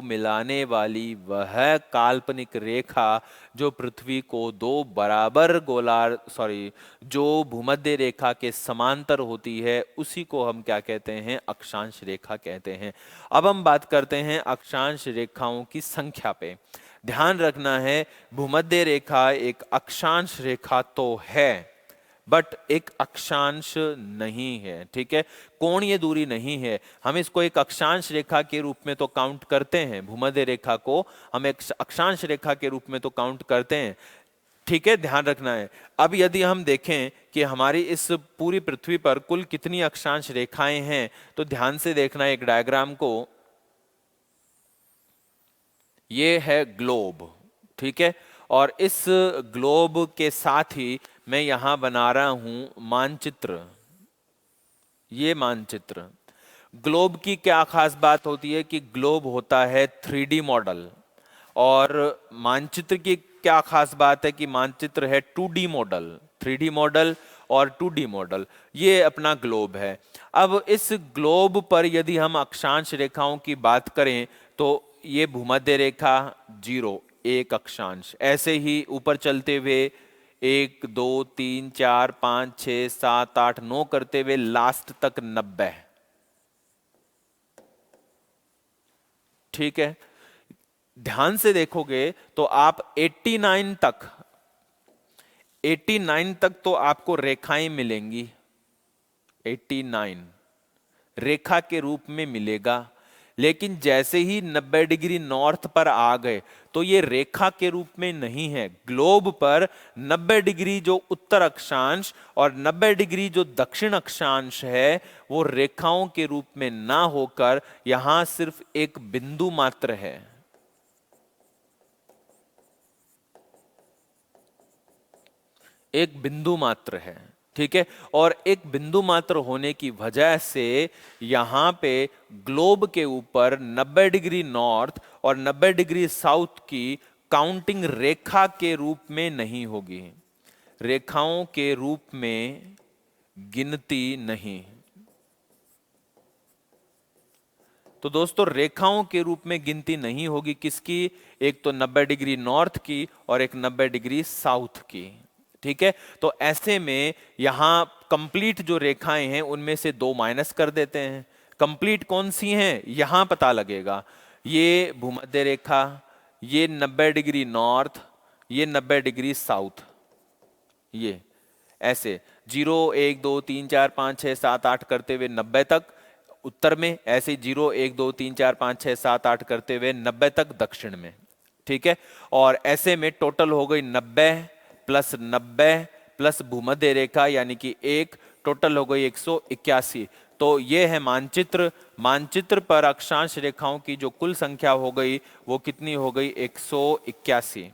मिलाने वाली वह काल्पनिक रेखा जो पृथ्वी को 2 बराबर जो भूमध्य रेखा के समांतर होती है, उसी को हम क्या कहते हैं, अक्षांश रेखा कहते हैं। अब हम बात करते हैं अक्षांश रेखाओं की संख्या पे। ध्यान रखना है, भूमध्य रेखा एक अक्षांश रेखा तो है, बट एक अक्षांश नहीं है। ठीक है, कोणीय दूरी नहीं है। हम इसको एक अक्षांश रेखा के रूप में तो काउंट करते हैं, भूमध्य रेखा को हम एक अक्षांश रेखा के रूप में तो काउंट करते हैं। ठीक है, ध्यान रखना है। अब यदि हम देखें कि हमारी इस पूरी पृथ्वी पर कुल कितनी अक्षांश रेखाएं हैं, तो ध्यान से देखना एक डायग्राम को। ये है ग्लोब, ठीक है, और इस ग्लोब के साथ ही मैं यहां बना रहा हूं मानचित्र। ये मानचित्र, ग्लोब की क्या खास बात होती है कि ग्लोब होता है 3D मॉडल, और मानचित्र की क्या खास बात है कि मानचित्र है 2D मॉडल। 3D मॉडल और 2D मॉडल, ये अपना ग्लोब है। अब इस ग्लोब पर यदि हम अक्षांश रेखाओं की बात करें, तो ये भूमध्य रेखा 0 एक अक्षांश, ऐसे ही ऊपर चलते हुए 1 2 3 4 5 6 7 8 9 करते हुए लास्ट तक 90। ठीक है, ध्यान से देखोगे तो आप 89 तक तो आपको रेखाएं मिलेंगी, 89 रेखा के रूप में मिलेगा। लेकिन जैसे ही 90 डिग्री नॉर्थ पर आ गए तो ये रेखा के रूप में नहीं है। ग्लोब पर 90 डिग्री जो उत्तर अक्षांश और 90 डिग्री जो दक्षिण अक्षांश है, वो रेखाओं के रूप में ना होकर यहां सिर्फ एक बिंदु मात्र है। एक बिंदु मात्र है। ठीक है। और एक बिंदु मात्र होने की वजह से यहाँ पे ग्लोब के ऊपर 90 डिग्री नॉर्थ और 90 डिग्री साउथ की काउंटिंग रेखा के रूप में नहीं होगी, रेखाओं के रूप में गिनती नहीं। तो दोस्तों रेखाओं के रूप में गिनती नहीं होगी किसकी, एक तो 90 डिग्री नॉर्थ की और एक 90 डिग्री साउथ की। ठीक है, तो ऐसे में यहां कंप्लीट जो रेखाएं हैं उनमें से दो माइनस कर देते हैं। कंप्लीट कौन सी हैं यहां पता लगेगा, ये भूमध्य रेखा, ये 90 डिग्री नॉर्थ, ये 90 डिग्री साउथ, ये ऐसे 0 1 2 3 4 5 6 7 8 करते हुए 90 तक उत्तर में, ऐसे 0 1 2 3 4 5 6 7 8 करते हुए 90 तक दक्षिण में। ठीक है, और ऐसे में टोटल हो गई 90 प्लस भूमध्य रेखा यानी कि एक, टोटल हो गई 181। तो ये है मानचित्र, मानचित्र पर अक्षांश रेखाओं की जो कुल संख्या हो गई वो कितनी हो गई, 181।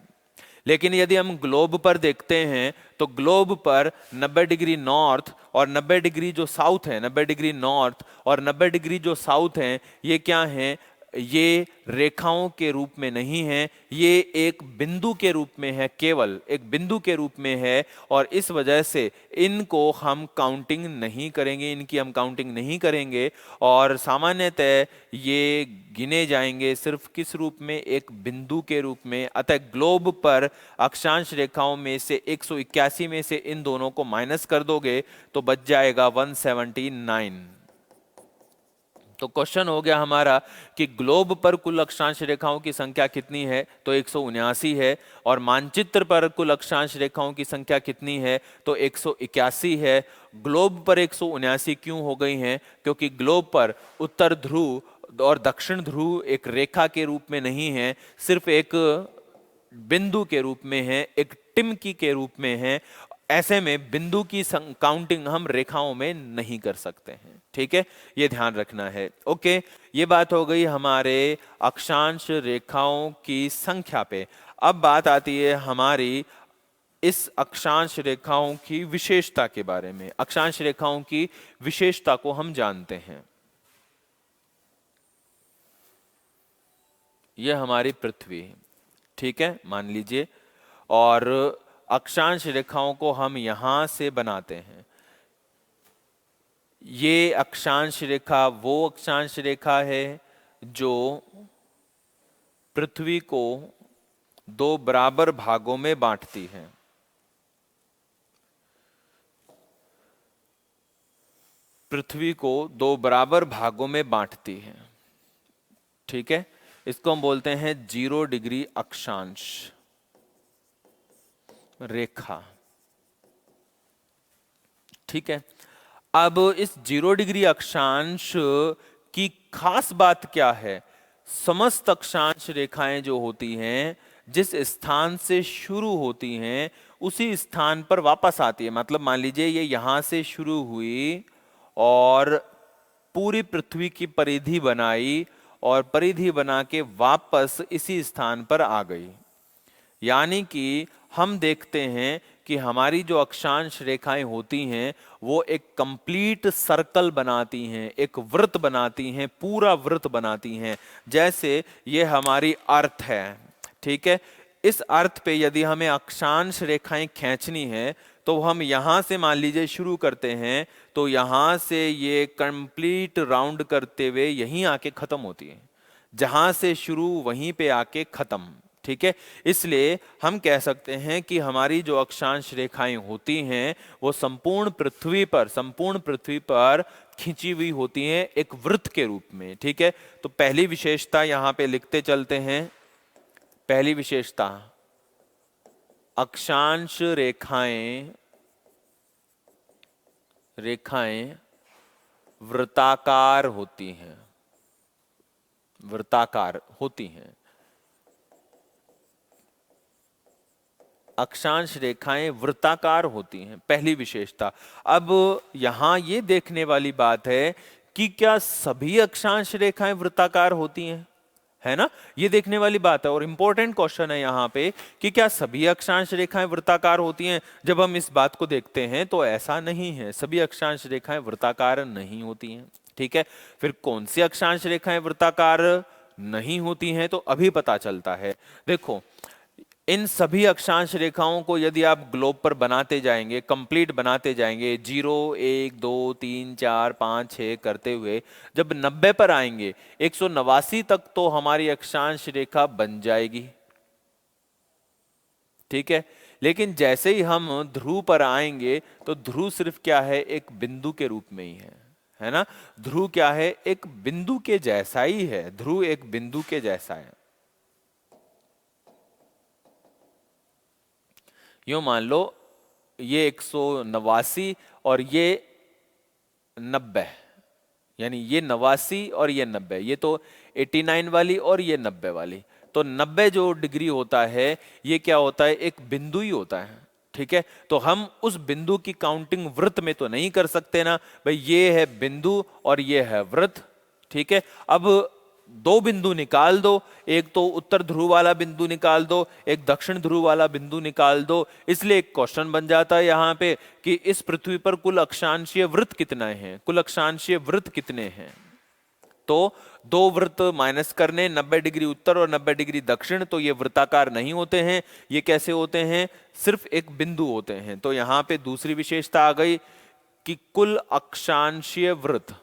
लेकिन यदि हम ग्लोब पर देखते हैं तो ग्लोब पर 90 डिग्री नॉर्थ और 90 डिग्री जो साउथ है, 90 डिग्री नॉर्थ और 90 डिग्री जो साउथ है, ये क्या हैं, ये रेखाओं के रूप में नहीं है, ये एक बिंदु के रूप में है, केवल एक बिंदु के रूप में है। और इस वजह से इनको हम काउंटिंग नहीं करेंगे, इनकी हम काउंटिंग नहीं करेंगे और सामान्यतः ये गिने जाएंगे सिर्फ किस रूप में, एक बिंदु के रूप में। अतः ग्लोब पर अक्षांश रेखाओं में से 181 में से इन दोनों को माइनस कर दोगे तो बच जाएगा 179। तो क्वेश्चन हो गया हमारा कि ग्लोब पर कुल अक्षांश रेखाओं की संख्या कितनी है, तो 179 है, और मानचित्र पर कुल अक्षांश रेखाओं की संख्या कितनी है, तो 181 है। ग्लोब पर 179 क्यों हो गई हैं, क्योंकि ग्लोब पर उत्तर ध्रुव और दक्षिण ध्रुव एक रेखा के रूप में नहीं है, सिर्फ एक बिंदु के रूप में है, एक टिमकी के रूप में है। ऐसे में बिंदु की काउंटिंग हम रेखाओं में नहीं कर सकते हैं। ठीक है, ये ध्यान रखना है। ओके, ये बात हो गई हमारे अक्षांश रेखाओं की संख्या पे। अब बात आती है हमारी इस अक्षांश रेखाओं की विशेषता के बारे में। अक्षांश रेखाओं की विशेषता को हम जानते हैं। ये हमारी पृथ्वी, ठीक है, मान लीजिए, और अक्षांश रेखाओं को हम यहां से बनाते हैं। ये अक्षांश रेखा वो अक्षांश रेखा है जो पृथ्वी को दो बराबर भागों में बांटती है। पृथ्वी को दो बराबर भागों में बांटती है। ठीक है, इसको हम बोलते हैं 0 डिग्री अक्षांश रेखा। ठीक है, अब इस 0 डिग्री अक्षांश की खास बात क्या है, समस्त अक्षांश रेखाएं जो होती हैं जिस स्थान से शुरू होती हैं उसी स्थान पर वापस आती है। मतलब मान लीजिए ये यहां से शुरू हुई और पूरी पृथ्वी की परिधि बनाई और परिधि बना के वापस इसी स्थान पर आ गई। यानी कि हम देखते हैं कि हमारी जो अक्षांश रेखाएं होती हैं वो एक कंप्लीट सर्कल बनाती हैं, एक वृत्त बनाती हैं, पूरा वृत्त बनाती हैं। जैसे ये हमारी अर्थ है, ठीक है, इस अर्थ पे यदि हमें अक्षांश रेखाएं खींचनी है तो हम यहां से मान लीजिए शुरू करते हैं, तो यहां से ये कंप्लीट राउंड करते हुए यहीं आके खत्म होती है, जहां से शुरू वहीं पे आके खत्म। ठीक है, इसलिए हम कह सकते हैं कि हमारी जो अक्षांश रेखाएं होती हैं वो संपूर्ण पृथ्वी पर खींची हुई होती हैं एक वृत्त के रूप में। ठीक है, तो पहली विशेषता यहां पे लिखते चलते हैं। पहली विशेषता, अक्षांश रेखाएं वृत्ताकार होती हैं, वृत्ताकार होती हैं। अक्षांश रेखाएं वृत्ताकार होती हैं, पहली विशेषता। अब यहां ये देखने वाली बात है कि क्या सभी अक्षांश रेखाएं वृत्ताकार होती हैं? है ना। ये देखने वाली बात है और इंपॉर्टेंट क्वेश्चन है यहाँ पे कि क्या सभी अक्षांश रेखाएं वृत्ताकार होती हैं। जब हम इस बात को देखते हैं तो ऐसा नहीं है, सभी अक्षांश रेखाएं वृत्ताकार नहीं होती हैं। ठीक है, फिर कौन सी अक्षांश रेखाएं वृत्ताकार नहीं होती हैं, तो अभी पता चलता है। देखो, इन सभी अक्षांश रेखाओं को यदि आप ग्लोब पर बनाते जाएंगे, कंप्लीट बनाते जाएंगे, 0 1 2 3 4 5 6 करते हुए जब 90 पर आएंगे, 189 तक तो हमारी अक्षांश रेखा बन जाएगी। ठीक है, लेकिन जैसे ही हम ध्रुव पर आएंगे तो ध्रुव सिर्फ क्या है, एक बिंदु के रूप में ही है ना। ध्रुव क्या है, एक बिंदु के जैसा ही है, ध्रुव एक बिंदु के जैसा है। यूं मान लो ये 189 और ये 90, यानी ये 89 और ये 90, ये तो 89 वाली और ये 90 वाली। तो 90 जो डिग्री होता है ये क्या होता है, एक बिंदु ही होता है। ठीक है, तो हम उस बिंदु की काउंटिंग वृत्त में तो नहीं कर सकते ना भाई, ये है बिंदु और ये है वृत्त। ठीक है, अब दो बिंदु निकाल दो, एक तो उत्तर ध्रुव वाला बिंदु निकाल दो, एक दक्षिण ध्रुव वाला बिंदु निकाल दो। इसलिए एक क्वेश्चन बन जाता है यहाँ पे कि इस पृथ्वी पर कुल अक्षांशीय वृत्त कितने हैं, कुल अक्षांशीय वृत्त कितने हैं। तो दो वृत्त माइनस करने, 90 डिग्री उत्तर और 90 डिग्री दक्षिण, तो ये वृत्ताकार नहीं होते हैं। ये कैसे होते हैं, सिर्फ एक बिंदु होते हैं। तो यहां पे दूसरी विशेषता आ गई कि कुल अक्षांशीय वृत्त,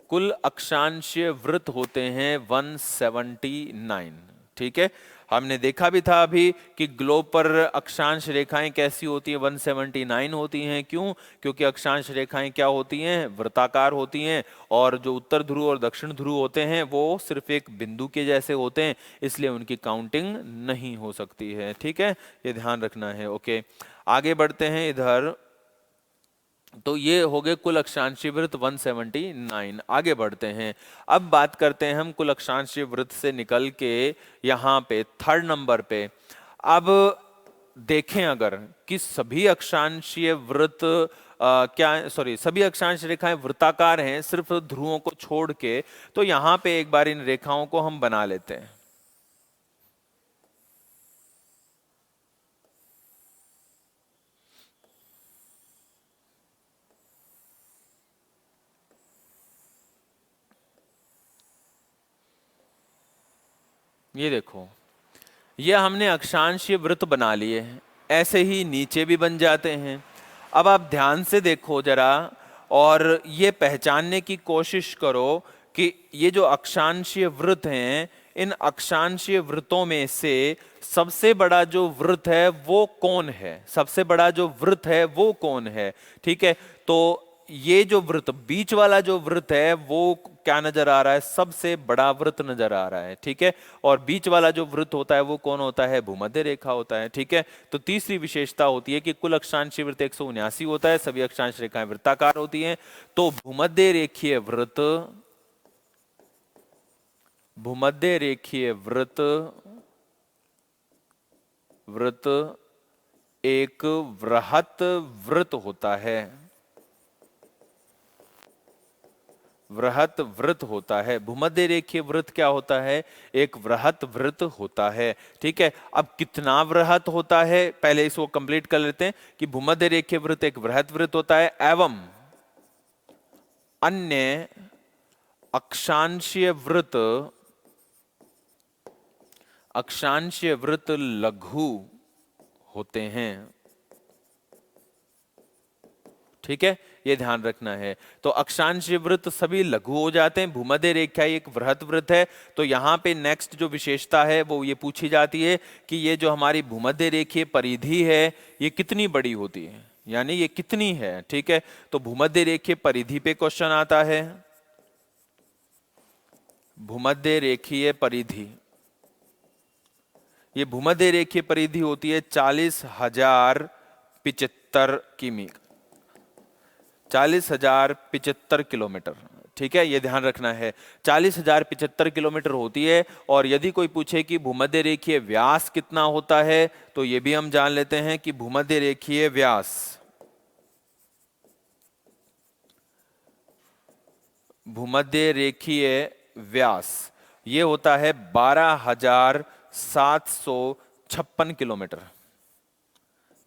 कुल अक्षांशीय वृत्त होते हैं 179। ठीक है, हमने देखा भी था अभी कि ग्लोब पर अक्षांश रेखाएं कैसी होती हैं, 179 होती हैं। क्यों, क्योंकि अक्षांश रेखाएं क्या होती हैं, वृत्ताकार होती हैं, और जो उत्तर ध्रुव और दक्षिण ध्रुव होते हैं वो सिर्फ एक बिंदु के जैसे होते हैं, इसलिए उनकी काउंटिंग नहीं हो सकती है। ठीक है, ये ध्यान रखना है। ओके, आगे बढ़ते हैं इधर। तो ये हो गए कुल अक्षांशीय वृत्त 179। आगे बढ़ते हैं, अब बात करते हैं हम कुल अक्षांशीय वृत्त से निकल के यहाँ पे थर्ड नंबर पे। अब देखें अगर कि सभी अक्षांशीय वृत्त सभी अक्षांश रेखाएं वृत्ताकार हैं सिर्फ ध्रुवों को छोड़ के, तो यहाँ पे एक बार इन रेखाओं को हम बना लेते हैं। ये देखो, ये हमने अक्षांशीय वृत्त बना लिए हैं, ऐसे ही नीचे भी बन जाते हैं। अब आप ध्यान से देखो जरा और ये पहचानने की कोशिश करो कि ये जो अक्षांशीय वृत्त हैं, इन अक्षांशीय वृत्तों में से सबसे बड़ा जो वृत्त है वो कौन है, सबसे बड़ा जो वृत्त है वो कौन है। ठीक है, तो ये जो वृत्त, बीच वाला जो वृत्त है वो क्या नजर आ रहा है, सबसे बड़ा वृत्त नजर आ रहा है। ठीक है, और बीच वाला जो वृत्त होता है वो कौन होता है, भूमध्य रेखा होता है। ठीक है, तो तीसरी विशेषता होती है कि कुल अक्षांशीय वृत्त 179 होता है, सभी अक्षांश रेखाएं वृत्ताकार होती हैं। तो भूमध्य रेखीय वृत्त, भूमध्य रेखीय वृत्त, वृत्त एक वृहत वृत्त होता है, वृहत वृत्त होता है। भूमध्य रेखीय वृत्त क्या होता है, एक वृहत वृत्त होता है। ठीक है, अब कितना वृहत होता है पहले इसको कंप्लीट कर लेते हैं कि भूमध्य रेखीय वृत्त एक वृहत वृत्त होता है एवं अन्य अक्षांशीय वृत्त, अक्षांशीय वृत्त लघु होते हैं। ठीक है, ये ध्यान रखना है। तो अक्षांशीय वृत्त सभी लघु हो जाते हैं, भूमध्य रेखा एक वृहत वृत्त है। तो यहाँ पे नेक्स्ट जो विशेषता है वो ये पूछी जाती है कि ये जो हमारी भूमध्य रेखीय परिधि है ये कितनी बड़ी होती है, यानी ये कितनी है। ठीक है, तो भूमध्य रेखीय परिधि पे क्वेश्चन आता है। भूमध्य रेखीय परिधि, ये भूमध्य रेखीय परिधि होती है 40,075 किमी, 40,075 किलोमीटर। ठीक है, ये ध्यान रखना है, 40,075 किलोमीटर होती है। और यदि कोई पूछे कि भूमध्य रेखीय व्यास कितना होता है, तो ये भी हम जान लेते हैं कि भूमध्य रेखीय व्यास भूमध्य रेखीय व्यास ये होता है 12,756 किलोमीटर।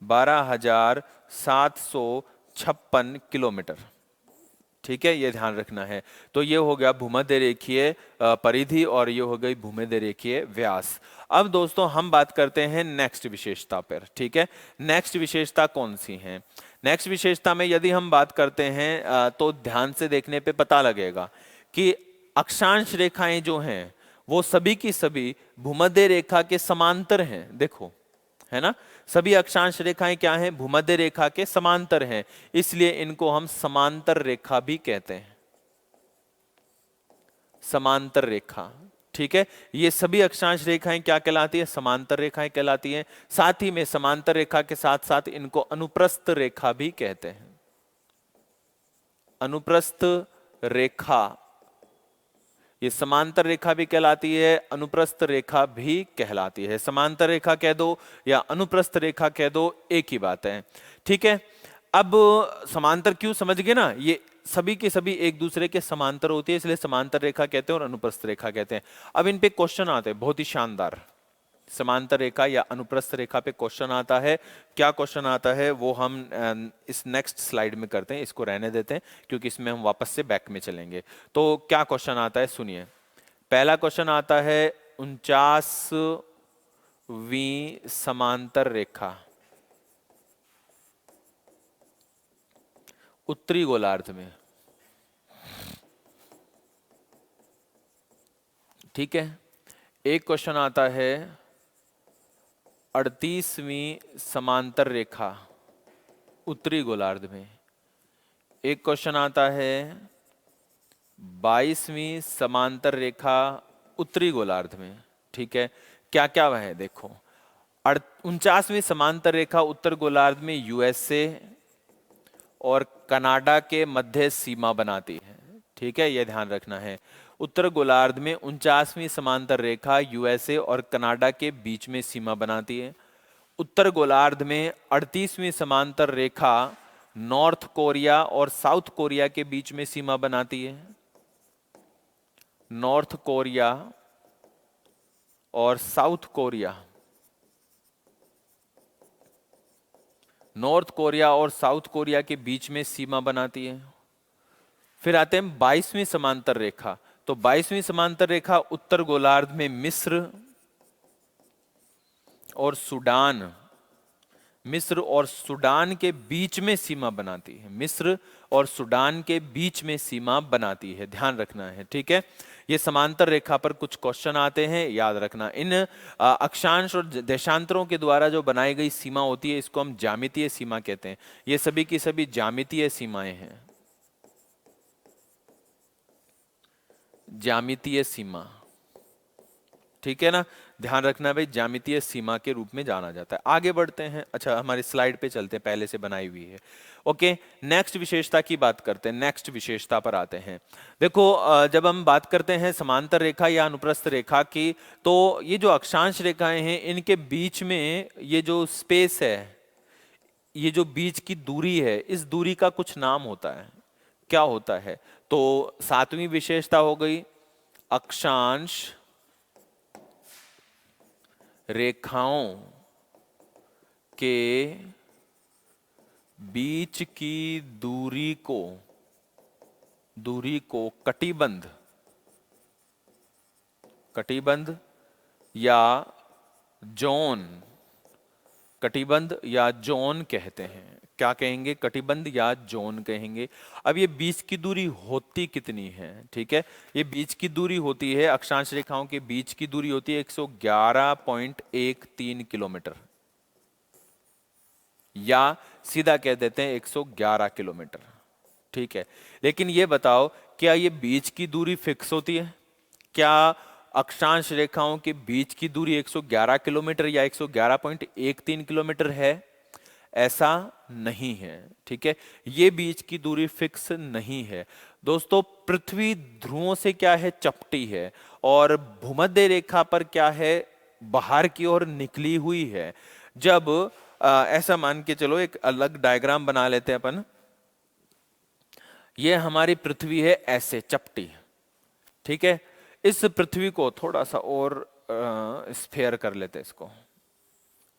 12,756 किलोमीटर, ठीक है, ये ध्यान रखना है। तो ये हो गया भूमध्य रेखीय परिधि और ये हो गई भूमध्य रेखीय व्यास। अब दोस्तों हम बात करते हैं नेक्स्ट विशेषता पर, ठीक है। नेक्स्ट विशेषता कौन सी है? नेक्स्ट विशेषता में यदि हम बात करते हैं तो ध्यान से देखने पे पता लगेगा कि अक्षांश रेखाएं जो हैं वो सभी की सभी भूमध्य रेखा के समांतर हैं। देखो, है ना, सभी अक्षांश रेखाएं क्या हैं? भूमध्य रेखा के समांतर हैं, इसलिए इनको हम समांतर रेखा भी कहते हैं। समांतर रेखा, ठीक है। ये सभी अक्षांश रेखाएं क्या कहलाती है? समांतर रेखाएं कहलाती हैं। साथ ही में समांतर रेखा के साथ साथ इनको अनुप्रस्थ रेखा भी कहते हैं। अनुप्रस्थ रेखा, ये समांतर रेखा भी कहलाती है, अनुप्रस्थ रेखा भी कहलाती है। समांतर रेखा कह दो या अनुप्रस्थ रेखा कह दो, एक ही बात है, ठीक है। अब समांतर क्यों, समझ गए ना, ये सभी के सभी एक दूसरे के समांतर होती है, इसलिए समांतर रेखा कहते हैं और अनुप्रस्थ रेखा कहते हैं। अब इन पे क्वेश्चन आते हैं बहुत ही शानदार। समांतर रेखा या अनुप्रस्थ रेखा पे क्वेश्चन आता है। क्या क्वेश्चन आता है वो हम इस नेक्स्ट स्लाइड में करते हैं, इसको रहने देते हैं क्योंकि इसमें हम वापस से बैक में चलेंगे। तो क्या क्वेश्चन आता है सुनिए। पहला क्वेश्चन आता है 49वीं समांतर रेखा उत्तरी गोलार्ध में, ठीक है। एक क्वेश्चन आता है 38वीं समांतर रेखा उत्तरी गोलार्ध में। एक क्वेश्चन आता है 22वीं समांतर रेखा उत्तरी गोलार्ध में, ठीक है। क्या क्या वह है देखो। 49वीं समांतर रेखा उत्तर गोलार्ध में यूएसए और कनाडा के मध्य सीमा बनाती है, ठीक है, यह ध्यान रखना है। उत्तर गोलार्ध में 49वीं समांतर रेखा यूएसए और कनाडा के बीच में सीमा बनाती है। उत्तर गोलार्ध में 38वीं समांतर रेखा नॉर्थ कोरिया और साउथ कोरिया के बीच में सीमा बनाती है। नॉर्थ कोरिया और साउथ कोरिया, नॉर्थ कोरिया और साउथ कोरिया के बीच में सीमा बनाती है। फिर आते हैं 22वीं समांतर रेखा। तो 22वीं समांतर रेखा उत्तर गोलार्ध में मिस्र और सूडान, मिस्र और सूडान के बीच में सीमा बनाती है। मिस्र और सूडान के बीच में सीमा बनाती है, ध्यान रखना है, ठीक है। ये समांतर रेखा पर कुछ क्वेश्चन आते हैं, याद रखना। इन अक्षांश और देशांतरों के द्वारा जो बनाई गई सीमा होती है इसको हम ज्यामितीय सीमा कहते हैं। ये सभी की सभी ज्यामितीय सीमाएं हैं। ज्यामितीय सीमा, ठीक है ना, ध्यान रखना भाई, ज्यामितीय सीमा के रूप में जाना जाता है। आगे बढ़ते हैं। अच्छा, हमारी स्लाइड पे चलते हैं, पहले से बनाई हुई है। ओके, नेक्स्ट विशेषता की बात करते हैं। नेक्स्ट विशेषता पर आते हैं। देखो, जब हम बात करते हैं समांतर रेखा या अनुप्रस्थ रेखा की, तो ये जो अक्षांश रेखाएं हैं इनके बीच में ये जो स्पेस है, ये जो बीच की दूरी है, इस दूरी का कुछ नाम होता है। क्या होता है? तो 7वीं विशेषता हो गई अक्षांश रेखाओं के बीच की दूरी को कटिबंध, कटिबंध या जोन, कटिबंध या जोन कहते हैं। क्या कहेंगे? कटिबंध या जोन कहेंगे। अब ये बीच की दूरी होती कितनी है? ठीक है, ये बीच की दूरी होती है, अक्षांश रेखाओं के बीच की दूरी होती है 111.13 किलोमीटर, या सीधा कह देते हैं 111 किलोमीटर। ठीक है, लेकिन ये बताओ, क्या ये बीच की दूरी फिक्स होती है? क्या अक्षांश रेखाओं के बीच की दूरी 111 किलोमीटर या 111.13 किलोमीटर है? ऐसा नहीं है। ठीक है, ये बीच की दूरी फिक्स नहीं है दोस्तों। पृथ्वी ध्रुवों से क्या है? चपटी है, और भूमध्य रेखा पर क्या है? बाहर की ओर निकली हुई है। जब ऐसा मान के चलो, एक अलग डायग्राम बना लेते हैं अपन। ये हमारी पृथ्वी है ऐसे चपटी, ठीक है। इस पृथ्वी को थोड़ा सा और स्फेयर कर लेते हैं इसको,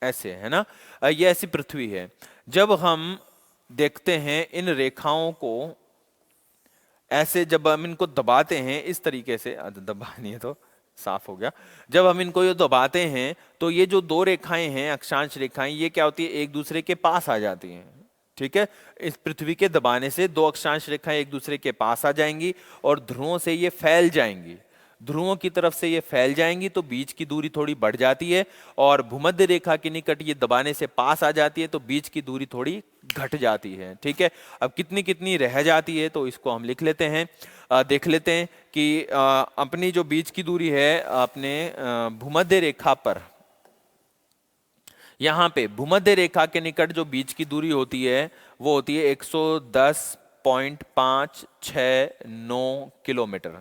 ऐसे है ना। ये ऐसी पृथ्वी है। जब हम देखते हैं इन रेखाओं को ऐसे, जब हम इनको दबाते हैं इस तरीके से, दबानी है तो साफ हो गया। जब हम इनको ये दबाते हैं तो ये जो दो रेखाएं हैं, अक्षांश रेखाएं, ये क्या होती है, एक दूसरे के पास आ जाती हैं, ठीक है। इस पृथ्वी के दबाने से दो अक्षांश रेखाएं एक दूसरे के पास आ जाएंगी और ध्रुवों से ये फैल जाएंगी। ध्रुवों की तरफ से ये फैल जाएंगी तो बीच की दूरी थोड़ी बढ़ जाती है, और भूमध्य रेखा के निकट ये दबाने से पास आ जाती है तो बीच की दूरी थोड़ी घट जाती है, ठीक है। अब कितनी कितनी रह जाती है तो इसको हम लिख लेते हैं, देख लेते हैं कि अपनी जो बीच की दूरी है अपने भूमध्य रेखा पर, यहां पे भूमध्य रेखा के निकट जो बीच की दूरी होती है वो होती है 110.569 किलोमीटर।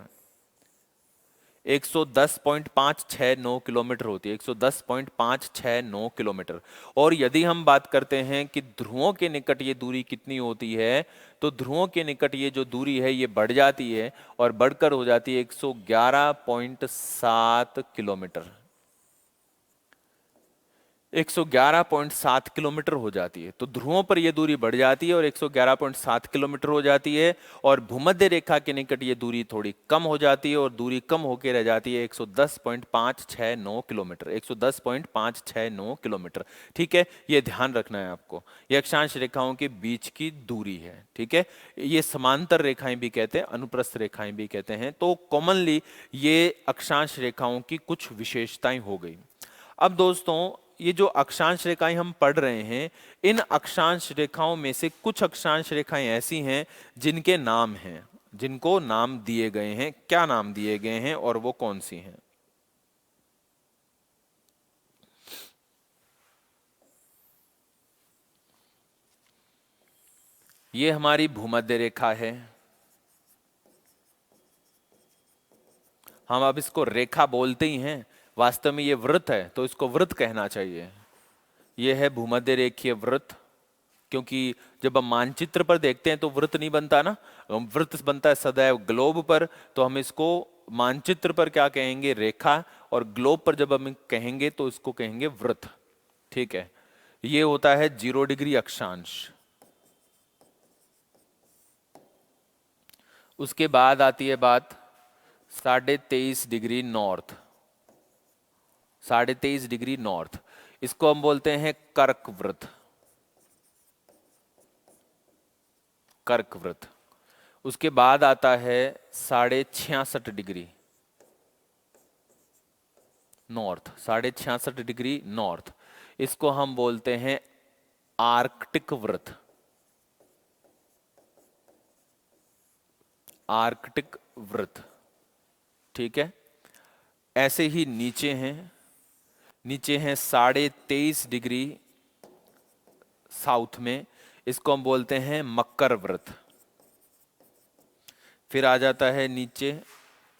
110.569 किलोमीटर होती है, 110.569 किलोमीटर। और यदि हम बात करते हैं कि ध्रुवों के निकट ये दूरी कितनी होती है, तो ध्रुवों के निकट ये जो दूरी है ये बढ़ जाती है और बढ़कर हो जाती है 111.7 किलोमीटर। 111.7 किलोमीटर हो जाती है। तो ध्रुवों पर यह दूरी बढ़ जाती है और 111.7 किलोमीटर हो जाती है, और भूमध्य रेखा के निकट ये दूरी थोड़ी कम हो जाती है और दूरी कम होकर रह जाती है 110.569 किलोमीटर। 110.569 किलोमीटर, ठीक है। ये ध्यान रखना है आपको, ये अक्षांश रेखाओं के बीच की दूरी है, ठीक है। ये समांतर रेखाएं भी कहते हैं, अनुप्रस्थ रेखाएं भी कहते हैं। तो कॉमनली ये अक्षांश रेखाओं की कुछ विशेषताएं हो गई। अब दोस्तों, ये जो अक्षांश रेखाएं हम पढ़ रहे हैं, इन अक्षांश रेखाओं में से कुछ अक्षांश रेखाएं ऐसी हैं जिनके नाम हैं, जिनको नाम दिए गए हैं। क्या नाम दिए गए हैं और वो कौन सी हैं? ये हमारी भूमध्य रेखा है। हम अब इसको रेखा बोलते ही हैं, वास्तव में ये वृत्त है तो इसको वृत्त कहना चाहिए। ये है भूमध्य रेखीय वृत्त, क्योंकि जब हम मानचित्र पर देखते हैं तो वृत्त नहीं बनता ना, वृत्त बनता है सदैव ग्लोब पर। तो हम इसको मानचित्र पर क्या कहेंगे, रेखा, और ग्लोब पर जब हम कहेंगे तो इसको कहेंगे वृत्त, ठीक है। ये होता है 0 डिग्री अक्षांश। उसके बाद आती है बात 23.5 डिग्री नॉर्थ। 23.5 डिग्री नॉर्थ, इसको हम बोलते हैं कर्क वृत्त। कर्क वृत्त। उसके बाद आता है 66.5 डिग्री नॉर्थ। 66.5 डिग्री नॉर्थ, इसको हम बोलते हैं आर्कटिक वृत्त। आर्कटिक वृत्त, ठीक है। ऐसे ही नीचे हैं, नीचे हैं 23.5 डिग्री साउथ में, इसको हम बोलते हैं मकर व्रत। फिर आ जाता है नीचे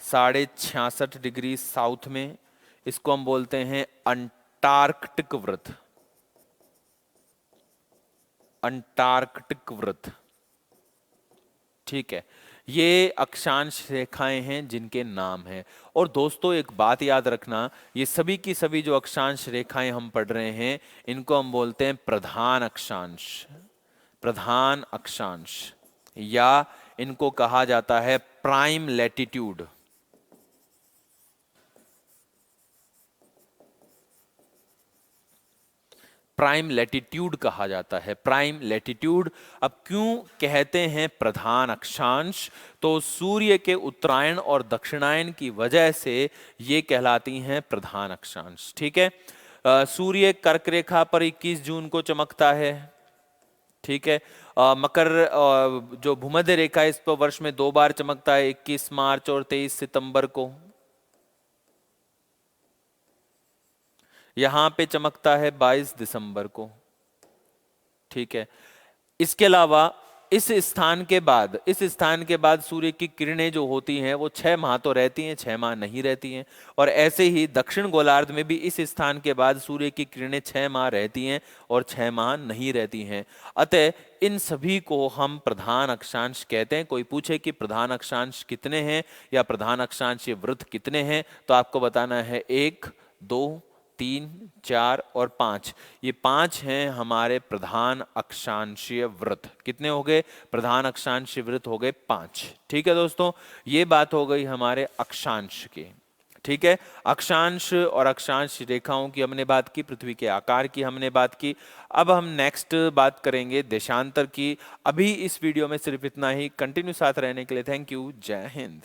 66.5 डिग्री साउथ में, इसको हम बोलते हैं अंटार्कटिक व्रत। अंटार्कटिक व्रत, ठीक है। ये अक्षांश रेखाएं हैं जिनके नाम हैं। और दोस्तों एक बात याद रखना, ये सभी की सभी जो अक्षांश रेखाएं हम पढ़ रहे हैं इनको हम बोलते हैं प्रधान अक्षांश। प्रधान अक्षांश, या इनको कहा जाता है प्राइम लैटिट्यूड। प्राइम लैटिट्यूड कहा जाता है, प्राइम लैटिट्यूड। अब क्यों कहते हैं प्रधान अक्षांश? तो सूर्य के उत्तरायण और दक्षिणायन की वजह से ये कहलाती हैं प्रधान अक्षांश, ठीक है। सूर्य कर्क रेखा पर 21 जून को चमकता है, ठीक है। मकर जो भूमध्य रेखा है इस पर वर्ष में 2 बार चमकता है, 21 मार्च और 23 सितंबर को। यहां पे चमकता है 22 दिसंबर को, ठीक है। इसके अलावा इस स्थान के बाद सूर्य की किरणें जो होती हैं वो 6 माह तो रहती हैं, 6 माह नहीं रहती हैं। और ऐसे ही दक्षिण गोलार्ध में भी इस स्थान के बाद सूर्य की किरणें 6 माह रहती हैं और 6 माह नहीं रहती हैं। अतः इन सभी को हम प्रधान अक्षांश कहते हैं। कोई पूछे कि प्रधान अक्षांश कितने हैं या प्रधान अक्षांशीय वृत्त कितने हैं, तो आपको बताना है 1, 2, 3, 4 और 5। ये 5 हैं हमारे प्रधान अक्षांशीय वृत्त। कितने हो गए? प्रधान अक्षांशीय वृत्त हो गए 5। ठीक है दोस्तों, ये बात हो गई हमारे अक्षांश की। ठीक है, अक्षांश और अक्षांश रेखाओं की हमने बात की, पृथ्वी के आकार की हमने बात की। अब हम नेक्स्ट बात करेंगे देशांतर की। अभी इस वीडियो में सिर्फ इतना ही। कंटिन्यू साथ रहने के लिए थैंक यू। जय हिंद।